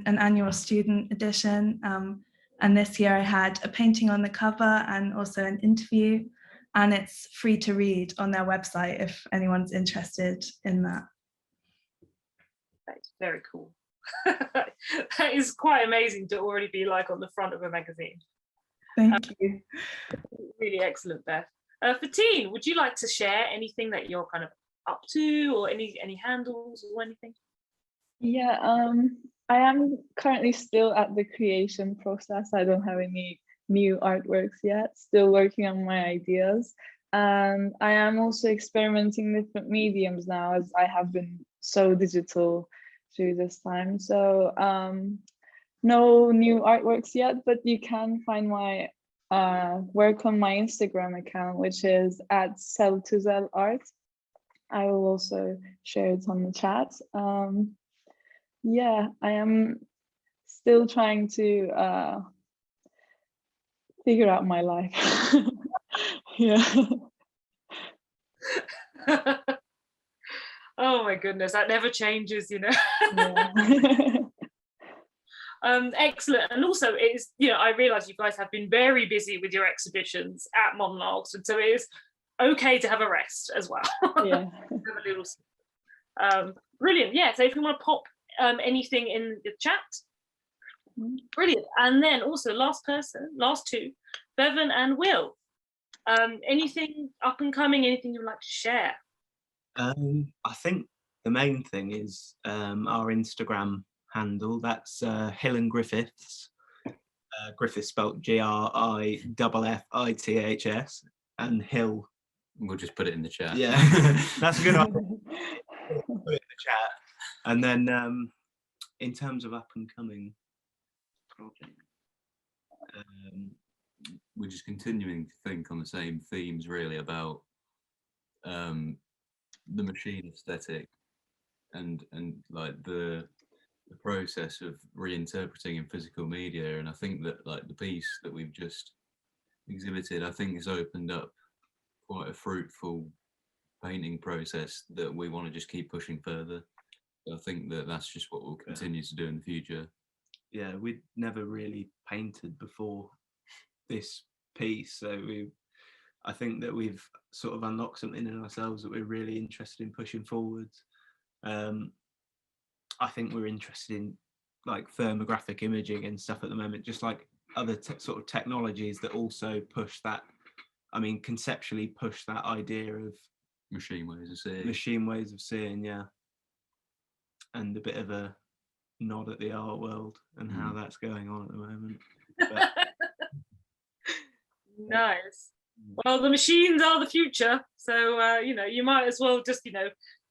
annual student edition. And this year I had a painting on the cover and also an interview, and it's free to read on their website if anyone's interested in that. That's very cool. That is quite amazing to already be like on the front of a magazine. Thank you. Really excellent, Beth. Fetine, would you like to share anything that you're kind of up to, or any handles or anything? I am currently still at the creation process. I don't have any new artworks yet, still working on my ideas. And I am also experimenting with different mediums now, as I have been so digital through this time. So no new artworks yet, but you can find my work on my Instagram account, which is @Sel Tuzel art. I will also share it on the chat. I am still trying to figure out my life. Oh my goodness, that never changes, Yeah. Excellent. And also it's, I realize you guys have been very busy with your exhibitions at Modern Oxford, so it is okay to have a rest as well. Yeah. Have a little brilliant. Yeah, so if you want to pop anything in the chat, brilliant. And then also last two, Bevan and Will. Anything up and coming, anything you'd like to share? I think the main thing is our Instagram handle. That's Hill and Griffiths. Griffiths spelled GRIFFITHS, and Hill. We'll just put it in the chat. Yeah, that's a good idea. Put it in the chat. And then in terms of up and coming projects, we're just continuing to think on the same themes, really, about the machine aesthetic and like the process of reinterpreting in physical media. And I think that like the piece that we've just exhibited, I think has opened up quite a fruitful painting process that we want to just keep pushing further. So I think that that's just what we'll continue to do in the future. Yeah, we'd never really painted before this piece, so I think that we've sort of unlocked something in ourselves that we're really interested in pushing forwards. I think we're interested in like thermographic imaging and stuff at the moment, just like other sort of technologies that also push that, I mean, conceptually push that idea of Machine ways of seeing, yeah. And a bit of a nod at the art world and how that's going on at the moment. But, nice. Well, the machines are the future, so you might as well just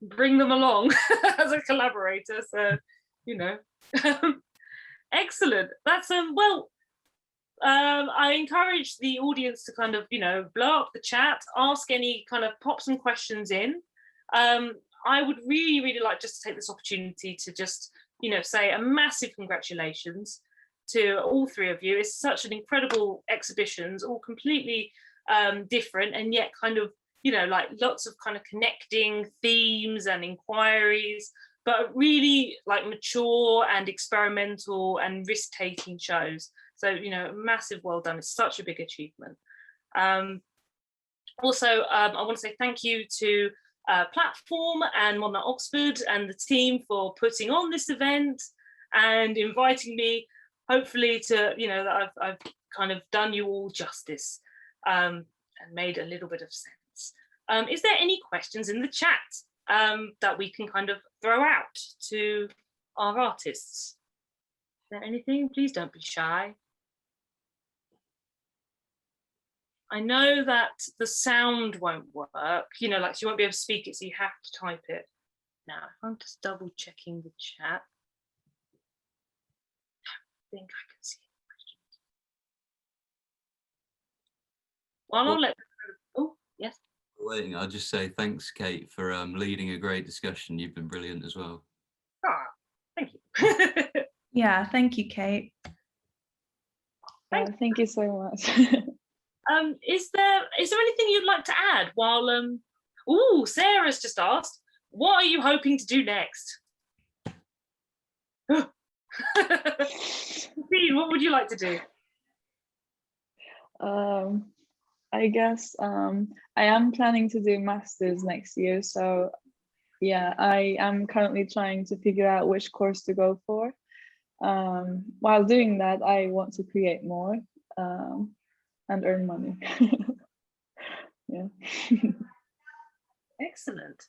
bring them along as a collaborator. So excellent. That's I encourage the audience to kind of blow up the chat, ask any kind of pop some questions in. I would really like just to take this opportunity to just say a massive congratulations to all three of you. It's such an incredible exhibitions, all completely different, and yet kind of like lots of kind of connecting themes and inquiries, but really like mature and experimental and risk-taking shows. So massive well done. It's such a big achievement. Also, I want to say thank you to Platform and Modern Oxford and the team for putting on this event and inviting me, hopefully to that I've kind of done you all justice and made a little bit of sense. Is there any questions in the chat that we can kind of throw out to our artists? Is there anything? Please don't be shy. I know that the sound won't work, like you won't be able to speak it, so you have to type it. Now, I'm just double checking the chat. I think I can see questions. Well, I'll let. Oh, yes. Waiting, I'll just say thanks, Kate, for leading a great discussion. You've been brilliant as well. Thank you. Yeah, thank you, Kate. Thank you so much. Is there anything you'd like to add while Sarah's just asked, what are you hoping to do next? Dean, what would you like to do? I guess I am planning to do masters next year, so yeah, I am currently trying to figure out which course to go for. While doing that, I want to create more and earn money. Yeah. Excellent.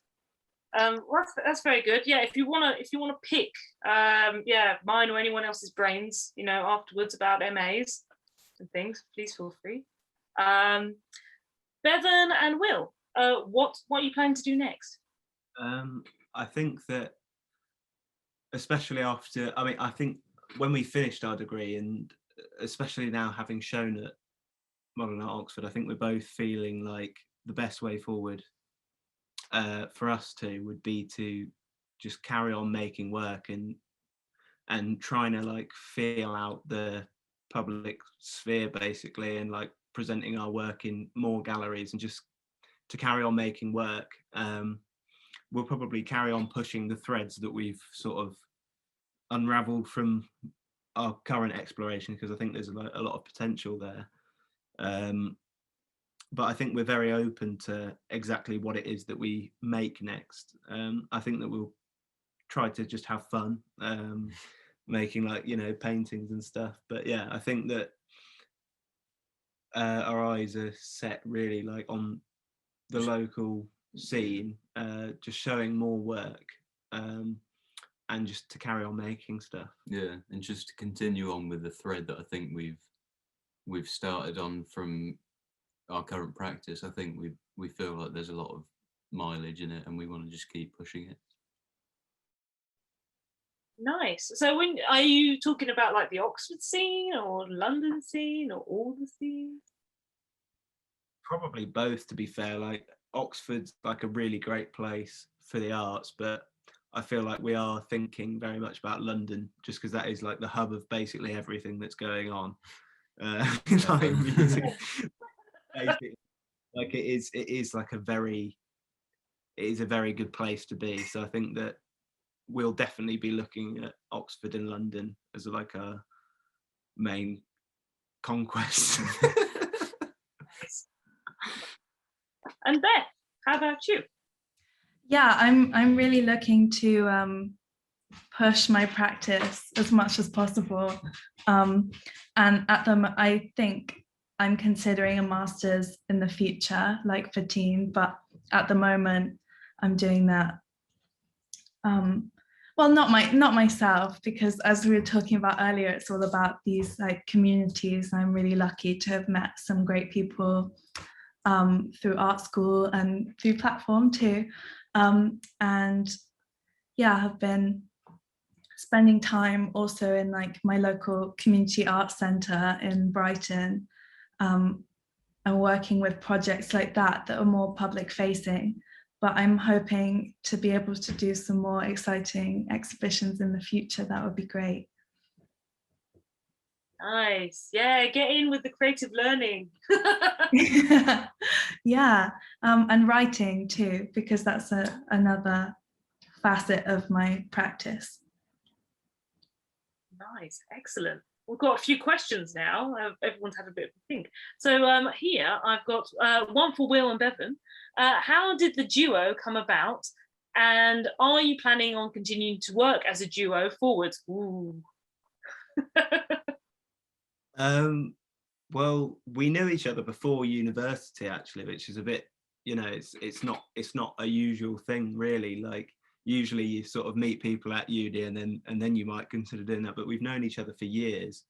That's very good. Yeah, if you wanna pick mine or anyone else's brains, afterwards about MAs and things, please feel free. Bevan and Will, what are you planning to do next? I think that, especially after, I think when we finished our degree, and especially now having shown at Modern Art Oxford, I think we're both feeling like the best way forward for us two would be to just carry on making work and trying to like feel out the public sphere basically, and like presenting our work in more galleries and just to carry on making work. We'll probably carry on pushing the threads that we've sort of unraveled from our current exploration, because I think there's a lot of potential there. but I think we're very open to exactly what it is that we make next. I think that we'll try to just have fun, making like, you know, paintings and stuff. But yeah, I think that our eyes are set really like on the local scene, just showing more work, and just to carry on making stuff. Yeah, and just to continue on with the thread that I think we've started on from our current practice. I think we feel like there's a lot of mileage in it, and we want to just keep pushing it. Nice. So when are you talking about, like the Oxford scene or London scene or all the scenes? Probably both, to be fair. Like Oxford's like a really great place for the arts, but I feel like we are thinking very much about London, just because that is like the hub of basically everything that's going on. Like music, basically, like it is like it is a very good place to be. So I think that we'll definitely be looking at Oxford and London as like a main conquest. And Beth, how about you? Yeah, I'm really looking to push my practice as much as possible. And I think I'm considering a master's in the future, like Fetine, but at the moment I'm doing that. Well, not myself, because as we were talking about earlier, it's all about these like communities. I'm really lucky to have met some great people through art school and through platform too. And yeah, I've been spending time also in like my local community arts centre in Brighton, and working with projects like that are more public facing. But I'm hoping to be able to do some more exciting exhibitions in the future. That would be great. Nice. Yeah, get in with the creative learning. Yeah, and writing too, because that's another facet of my practice. Nice, excellent. We've got a few questions now. Everyone's had a bit of a think. So here I've got one for Will and Bevan. How did the duo come about? And are you planning on continuing to work as a duo forwards? Ooh. Well, we knew each other before university, actually, which is a bit, you know, it's not a usual thing, really. Like usually you sort of meet people at uni and then you might consider doing that, but we've known each other for years,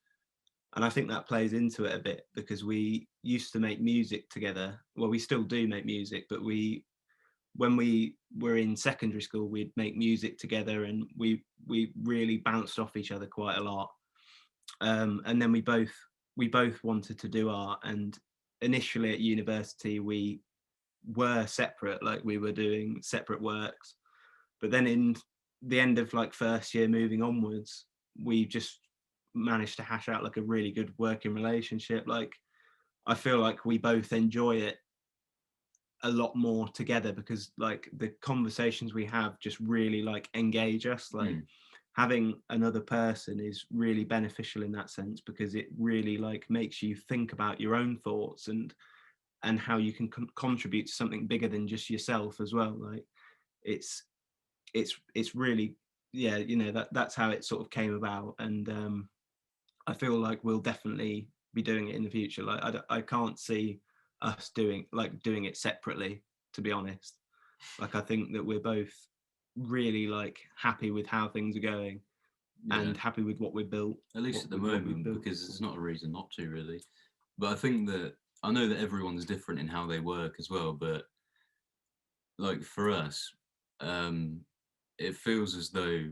and I think that plays into it a bit, because we used to make music together. Well, we still do make music, but when we were in secondary school, we'd make music together, and we really bounced off each other quite a lot. And then we both wanted to do art, and initially at university we were separate, like we were doing separate works, but then in the end of like first year moving onwards, we just managed to hash out like a really good working relationship. Like I feel like we both enjoy it a lot more together, because like the conversations we have just really like engage us. Like having another person is really beneficial in that sense, because it really like makes you think about your own thoughts and how you can contribute to something bigger than just yourself as well. Like it's really, yeah, you know, that's how it sort of came about. And I feel like we'll definitely be doing it in the future. Like I can't see us doing it separately, to be honest. Like I think that we're both really like happy with how things are going, and happy with what we've built, at least at the moment, because there's not a reason not to, really. But I know that everyone's different in how they work as well, but like for us, it feels as though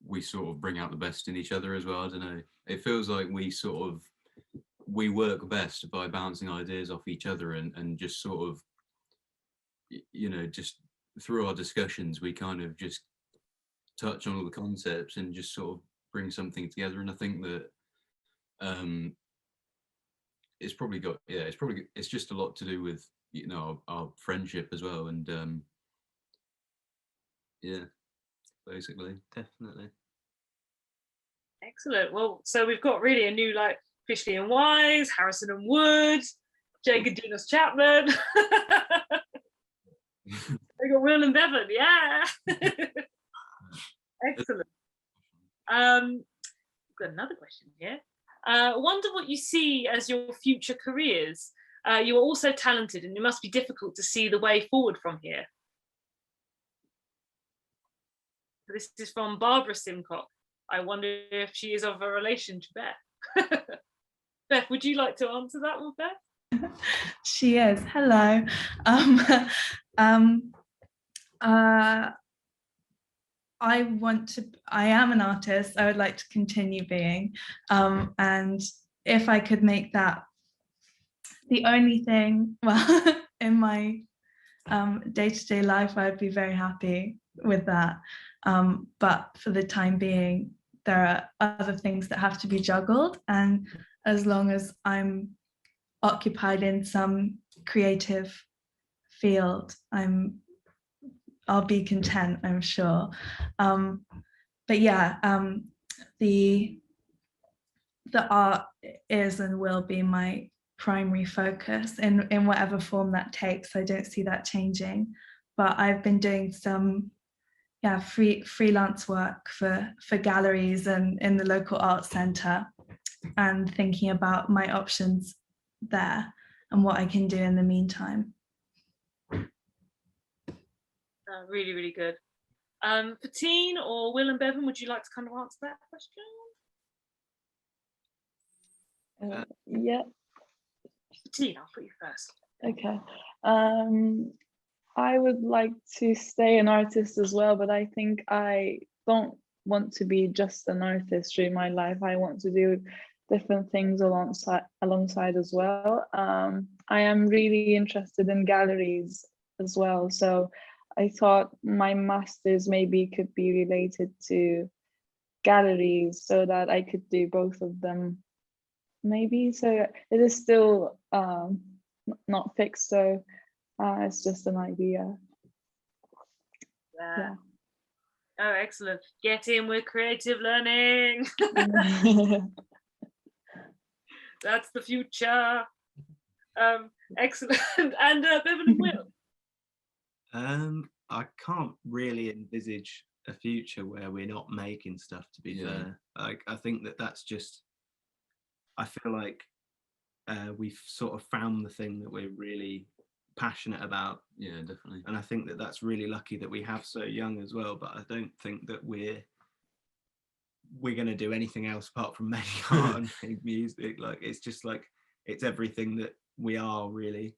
we sort of bring out the best in each other as well. I don't know, it feels like we work best by bouncing ideas off each other, and just sort of, you know, just through our discussions we kind of just touch on all the concepts and just sort of bring something together. And I think that it's just a lot to do with, you know, our friendship as well. And yeah, basically. Definitely. Excellent. Well, so we've got really a new like Fishley and Wise, Harrison and Wood, Jacob Dinos Chapman. We got Will and Bevan, yeah. Excellent. Got another question here. Wonder what you see as your future careers. You are also talented, and it must be difficult to see the way forward from here. This is from Barbara Simcock. I wonder if she is of a relation to Beth. Beth, would you like to answer that one, Beth? She is. Hello. I am an artist. I would like to continue being. And if I could make that the only thing, well, in my day-to-day life, I'd be very happy with that. But for the time being, there are other things that have to be juggled. And as long as I'm occupied in some creative field, I'll be content, I'm sure. But yeah, the art is and will be my primary focus in whatever form that takes. I don't see that changing. But I've been doing some freelance work for galleries and in the local arts centre, and thinking about my options there and what I can do in the meantime. Really, really good. Fetine or Will and Bevan, would you like to kind of answer that question? Yeah. Fetine, I'll put you first. Okay. I would like to stay an artist as well, but I think I don't want to be just an artist through my life. I want to do different things alongside as well. I am really interested in galleries as well, so I thought my master's maybe could be related to galleries so that I could do both of them maybe. So it is still not fixed, so it's just an idea. Yeah. Oh, excellent. Get in with creative learning. That's the future. Excellent. And Bevan and Will? I can't really envisage a future where we're not making stuff, to be fair. Like, I think that's just, I feel like we've sort of found the thing that we're really passionate about. Yeah, definitely. And I think that's really lucky that we have so young as well, but I don't think that we're going to do anything else apart from make art and make music. Like, it's just like, it's everything that we are, really.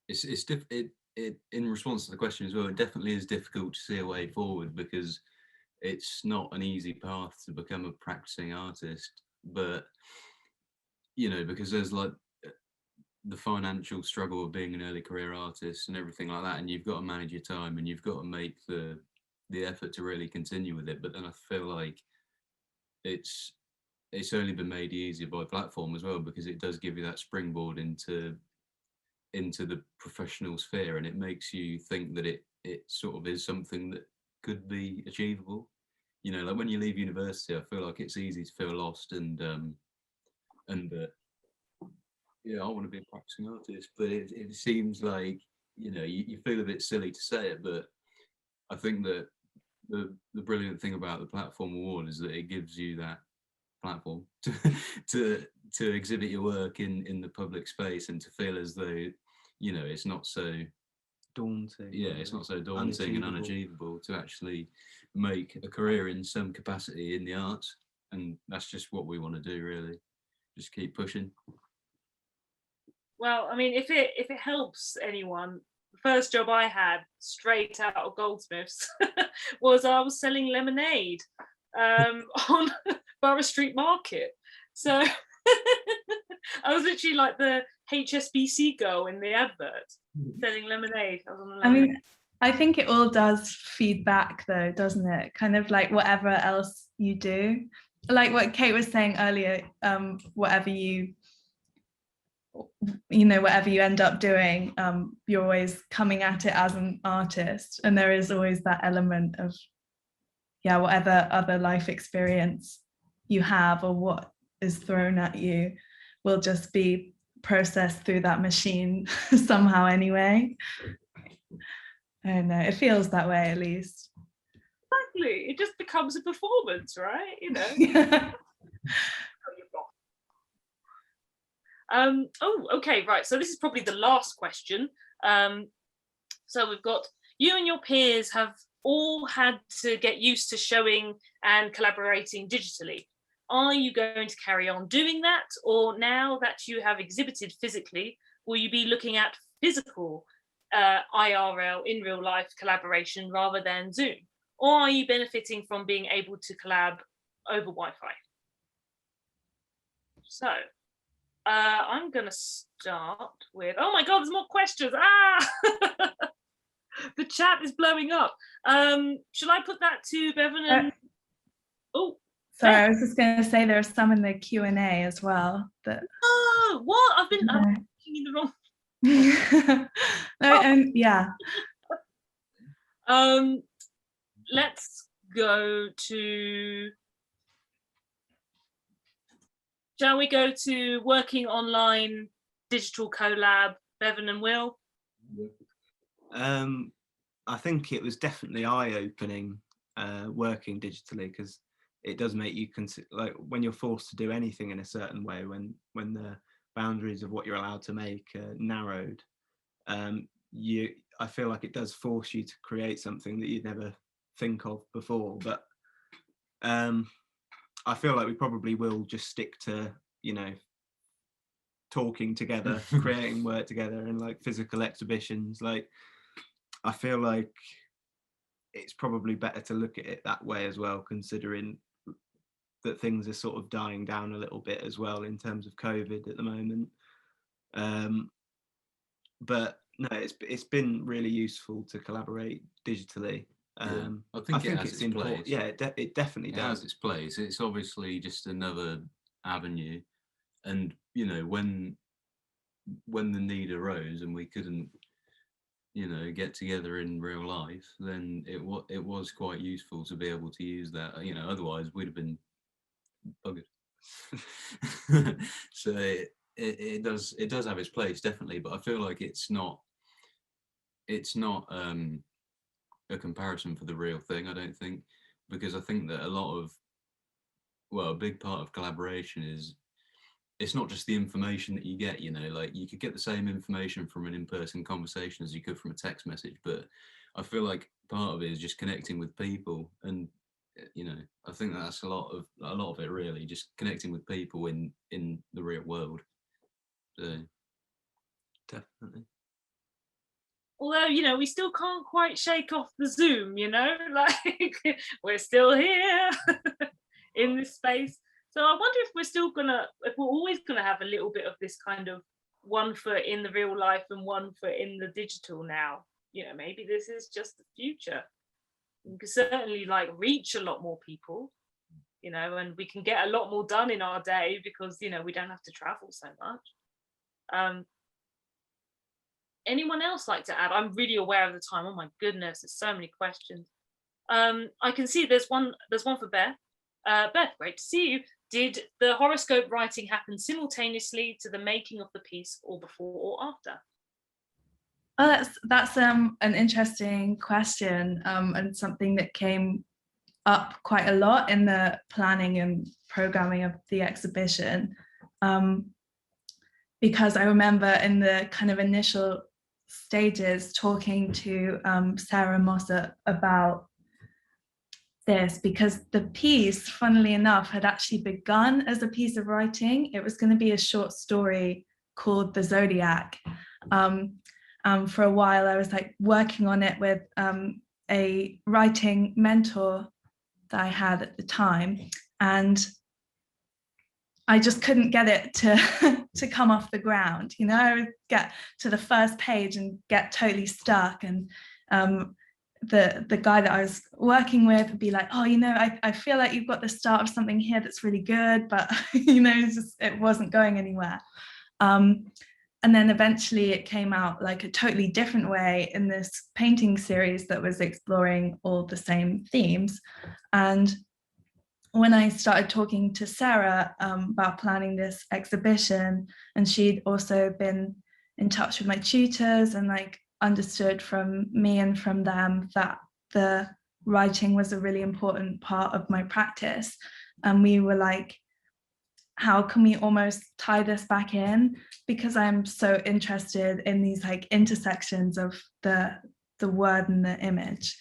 It in response to the question as well, it definitely is difficult to see a way forward, because it's not an easy path to become a practicing artist. But because there's like the financial struggle of being an early career artist and everything like that, and you've got to manage your time and you've got to make the effort to really continue with it. But then I feel like it's only been made easier by platform as well, because it does give you that springboard into the professional sphere, and it makes you think that it sort of is something that could be achievable. Like when you leave university, I feel like it's easy to feel lost and I want to be a practicing artist, but it seems like you feel a bit silly to say it, but I think that the brilliant thing about the platform award is that it gives you that platform to exhibit your work in the public space, and to feel as though it's not so daunting. Yeah, it's not so daunting and unachievable to actually make a career in some capacity in the arts. And that's just what we want to do, really. Just keep pushing. Well, I mean, if it helps anyone, the first job I had straight out of Goldsmiths was I was selling lemonade on Borough Street Market. So I was literally like the HSBC girl in the advert, selling lemonade. I was on the lemonade. I mean, I think it all does feed back though, doesn't it? Kind of like whatever else you do. Like what Kate was saying earlier, whatever you end up doing, you're always coming at it as an artist, and there is always that element of whatever other life experience you have or what is thrown at you will just be processed through that machine somehow anyway. I don't know, it feels that way at least. Exactly, it just becomes a performance, right? You know. Yeah. Oh, okay, right. So this is probably the last question. So we've got, you and your peers have all had to get used to showing and collaborating digitally. Are you going to carry on doing that? Or now that you have exhibited physically, will you be looking at physical IRL, in real life collaboration rather than Zoom? Or are you benefiting from being able to collab over Wi-Fi? So, I'm going to start with, oh my God, there's more questions. The chat is blowing up. Shall I put that to Bevan and... Oh, sorry, I was just going to say there are some in the Q&A as well. That... Oh, what? I'm thinking in the wrong... Yeah. Let's go to... Shall we go to working online, digital collab, Bevan and Will? I think it was definitely eye-opening working digitally, because it does make you consider, like, when you're forced to do anything in a certain way, when the boundaries of what you're allowed to make are narrowed, I feel like it does force you to create something that you'd never think of before. But I feel like we probably will just stick to, you know, talking together, creating work together, and like physical exhibitions. Like, I feel like it's probably better to look at it that way as well, considering that things are sort of dying down a little bit as well in terms of COVID at the moment. But no, it's been really useful to collaborate digitally. I think it has its important. Place. Yeah, it definitely does. It has its place. It's obviously just another avenue, and you know, when the need arose and we couldn't, you know, get together in real life, then it was quite useful to be able to use that. You know, otherwise we'd have been buggered. So it does have its place, definitely, but I feel like it's not a comparison for the real thing, I don't think, because I think that a big part of collaboration is, it's not just the information that you get, you know, like you could get the same information from an in-person conversation as you could from a text message, but I feel like part of it is just connecting with people, and you know, I think that's a lot of it, really, just connecting with people in the real world. So Definitely. Although, you know, we still can't quite shake off the Zoom, you know, like we're still here in this space. So I wonder if if we're always gonna have a little bit of this kind of one foot in the real life and one foot in the digital now. You know, maybe this is just the future. We can certainly like reach a lot more people, you know, and we can get a lot more done in our day because, you know, we don't have to travel so much. Anyone else like to add? I'm really aware of the time. Oh my goodness, there's so many questions. I can see there's one for Beth. Beth, great to see you. Did the horoscope writing happen simultaneously to the making of the piece, or before or after? Oh, that's an interesting question, and something that came up quite a lot in the planning and programming of the exhibition, because I remember in the kind of initial stages talking to Sarah Mossop about this, because the piece, funnily enough, had actually begun as a piece of writing. It was going to be a short story called The Zodiac. For a while I was like working on it with a writing mentor that I had at the time, and I just couldn't get it to come off the ground. You know, I would get to the first page and get totally stuck, and the guy that I was working with would be like, oh, you know, I feel like you've got the start of something here that's really good, but you know, it wasn't going anywhere. And then eventually it came out like a totally different way in this painting series that was exploring all the same themes. And when I started talking to Sarah about planning this exhibition, and she'd also been in touch with my tutors and like understood from me and from them that the writing was a really important part of my practice. And we were like, how can we almost tie this back in? Because I'm so interested in these like intersections of the word and the image.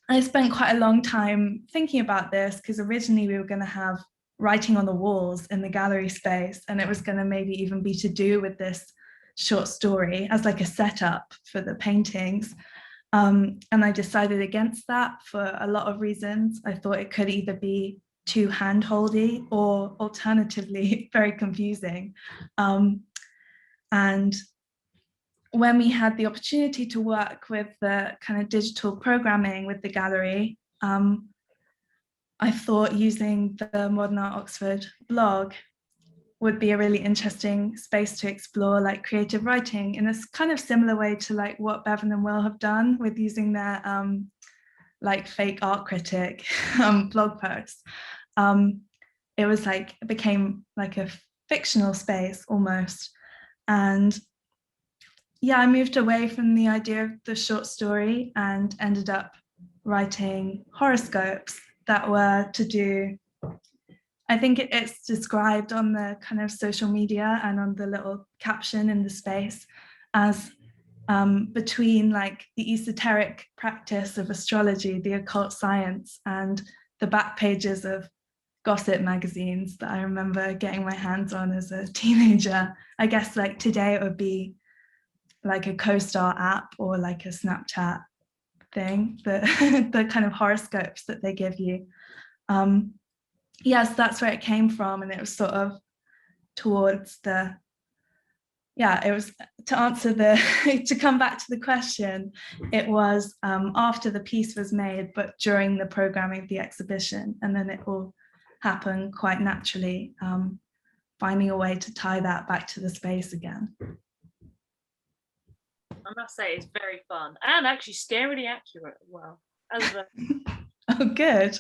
I spent quite a long time thinking about this, because originally we were going to have writing on the walls in the gallery space, and it was going to maybe even be to do with this short story as like a setup for the paintings. And I decided against that for a lot of reasons. I thought it could either be too hand-holdy or alternatively very confusing. And when we had the opportunity to work with the kind of digital programming with the gallery, I thought using the Modern Art Oxford blog would be a really interesting space to explore like creative writing in a kind of similar way to like what Bevan and Will have done with using their like fake art critic blog posts. It was like, it became like a fictional space almost. And yeah, I moved away from the idea of the short story and ended up writing horoscopes that were to do, I think it's described on the kind of social media and on the little caption in the space as between like the esoteric practice of astrology, the occult science, and the back pages of gossip magazines that I remember getting my hands on as a teenager. I guess like today it would be like a co-star app or like a Snapchat thing, the kind of horoscopes that they give you. Yes, that's where it came from. And it was sort of towards the, yeah, it was to answer the, to come back to the question, it was after the piece was made, but during the programming of the exhibition. And then it all happened quite naturally, finding a way to tie that back to the space again. I must say it's very fun and actually scarily accurate as well. As a... Oh, good.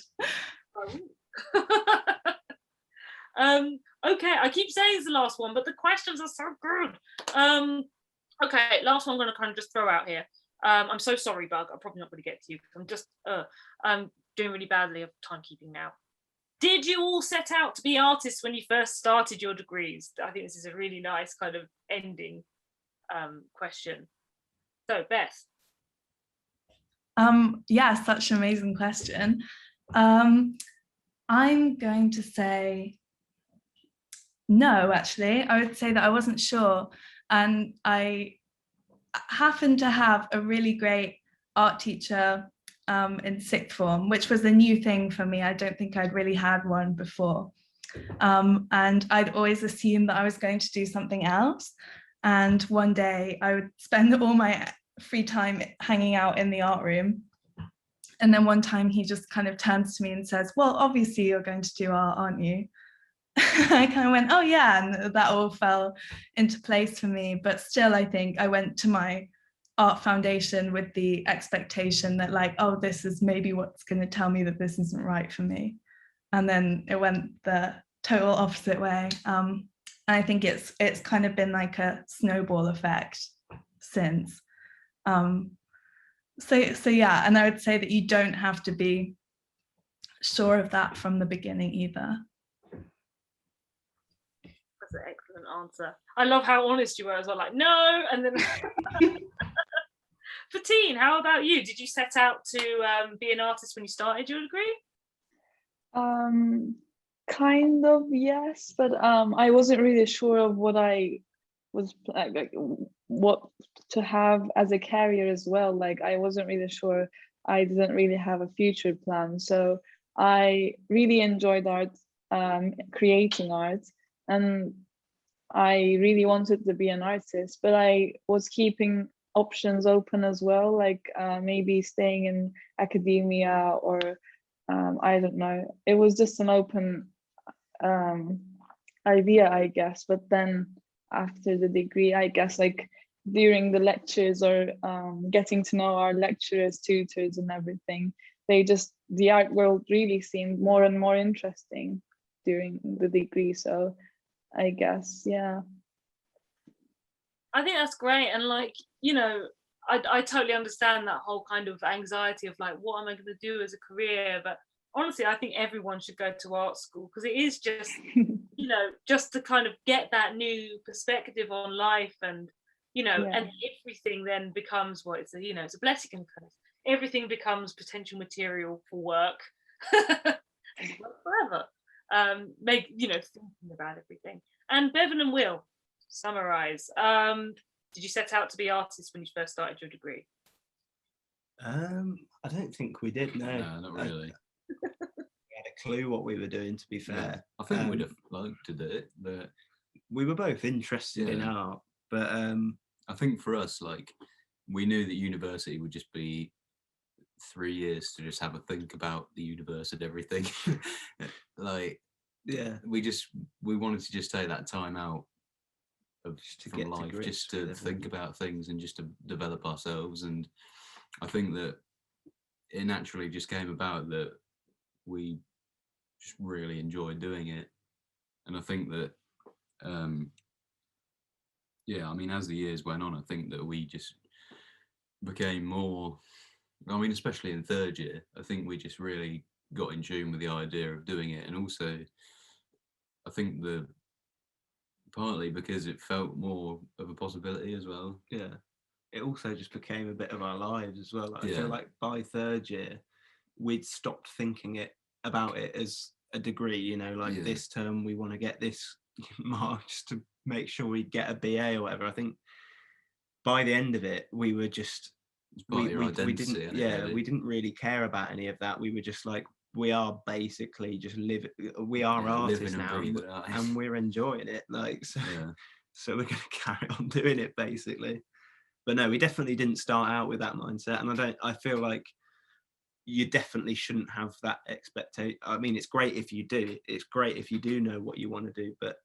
Okay, I keep saying it's the last one, but the questions are so good. Okay, last one I'm going to kind of just throw out here. I'm so sorry, Bug. I'm probably not going to get to you because I'm just I'm doing really badly of timekeeping now. Did you all set out to be artists when you first started your degrees? I think this is a really nice kind of ending question. So, Beth. Yeah, such an amazing question. I'm going to say no, actually. I would say that I wasn't sure. And I happened to have a really great art teacher in sixth form, which was a new thing for me. I don't think I'd really had one before. And I'd always assumed that I was going to do something else. And one day I would spend all my free time hanging out in the art room. And then one time he just kind of turns to me and says, well, obviously you're going to do art, aren't you? I kind of went, oh yeah, and that all fell into place for me. But still, I think I went to my art foundation with the expectation that like, oh, this is maybe what's going to tell me that this isn't right for me. And then it went the total opposite way. And I think it's kind of been like a snowball effect since. So yeah, and I would say that you don't have to be sure of that from the beginning either. That's an excellent answer. I love how honest you were as well, like, no, and then Fetine, how about you? Did you set out to be an artist when you started your degree? Kind of, yes, but I wasn't really sure of what I was like what to have as a career as well. Like I wasn't really sure. I didn't really have a future plan. So I really enjoyed art, creating art, and I really wanted to be an artist, but I was keeping options open as well, like maybe staying in academia or I don't know. It was just an open idea, I guess. But then after the degree, I guess like during the lectures or getting to know our lecturers, tutors and everything, they just the art world really seemed more and more interesting during the degree. So I guess, yeah. I think that's great. And like, you know, I totally understand that whole kind of anxiety of like, what am I going to do as a career? But honestly, I think everyone should go to art school, because it is just, you know, just to kind of get that new perspective on life, and, you know, Yeah. and everything then becomes what it's a, you know, it's a blessing and curse. Everything becomes potential material for work. And work forever. Make, you know, thinking about everything. And Bevan and Will, summarize. Did you set out to be artists when you first started your degree? I don't think we did. No, not really. We had a clue what we were doing, to be fair. Yeah, I think we'd have liked to do it, but we were both interested in art. But I think for us, like, we knew that university would just be 3 years to just have a think about the universe and everything. Like, yeah, we wanted to just take that time out of from life, just to think about things and just to develop ourselves. And I think that it naturally just came about that we just really enjoyed doing it. And I think that yeah, I mean, as the years went on, I think that we just became more, I mean, especially in third year, I think we just really got in tune with the idea of doing it. And also I think partly because it felt more of a possibility as well. Yeah, it also just became a bit of our lives as well. I feel like by third year we'd stopped thinking about it as a degree, you know, like this term we want to get this marks to make sure we get a BA or whatever. I think by the end of it we were just we didn't really care about any of that. We were just like, we are basically just we are artists now, and we're enjoying it, like, so so we're going to carry on doing it basically. But no, we definitely didn't start out with that mindset, and I feel like you definitely shouldn't have that expectation. I mean, it's great if you do, it's great if you do know what you want to do, but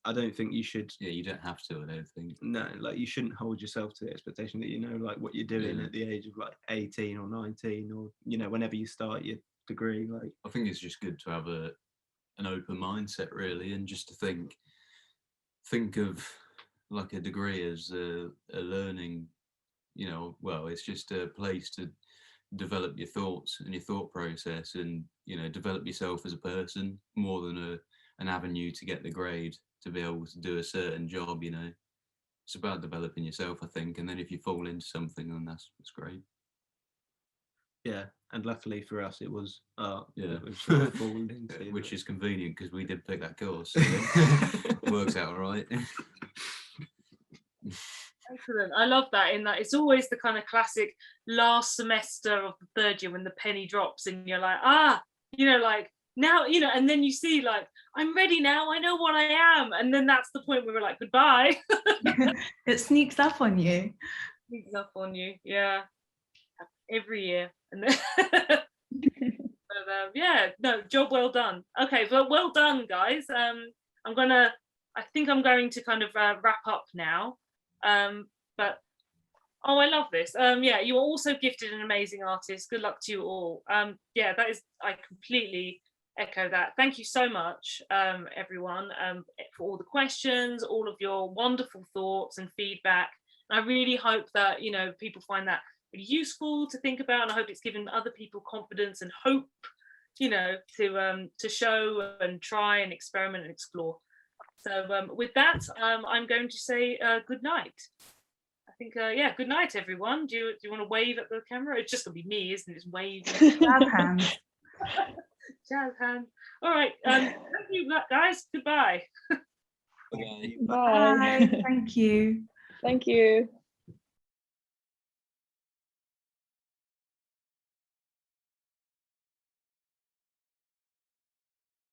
I don't think you should. Yeah, you don't have to, I don't think. No, like, you shouldn't hold yourself to the expectation that you know, like, what you're doing at the age of like 18 or 19, or, you know, whenever you start your degree. Like, I think it's just good to have an open mindset, really, and just to think of like a degree as a learning, you know, well, it's just a place to develop your thoughts and your thought process, and, you know, develop yourself as a person more than an avenue to get the grade to be able to do a certain job. You know, it's about developing yourself, I think, and then if you fall into something, then that's great. Yeah, and luckily for us, it was art. Yeah, sort of fallen into, which is convenient because we did pick that course. So it works out all right. Excellent. I love that, in that it's always the kind of classic last semester of the third year when the penny drops and you're like, you know, like, now, you know, and then you see, like, I'm ready now, I know what I am, and then that's the point where we're like, goodbye. It sneaks up on you. Sneaks up on you, yeah, every year. And then but, yeah, no, job well done. Okay, well done, guys. I think I'm going to kind of wrap up now. But I love this. Yeah, you are also gifted and amazing artists. Good luck to you all. Yeah, that is, I completely echo that. Thank you so much, everyone, for all the questions, all of your wonderful thoughts and feedback. And I really hope that, you know, people find that really useful to think about, and I hope it's given other people confidence and hope, you know, to show and try and experiment and explore. So with that, I'm going to say good night. I think, yeah, good night, everyone. Do you want to wave at the camera? It's just going to be me, isn't it? Just waving. Jazz hands. Jazz hands. All right. Thank you, guys. Goodbye. Bye. Bye. Thank you. Thank you.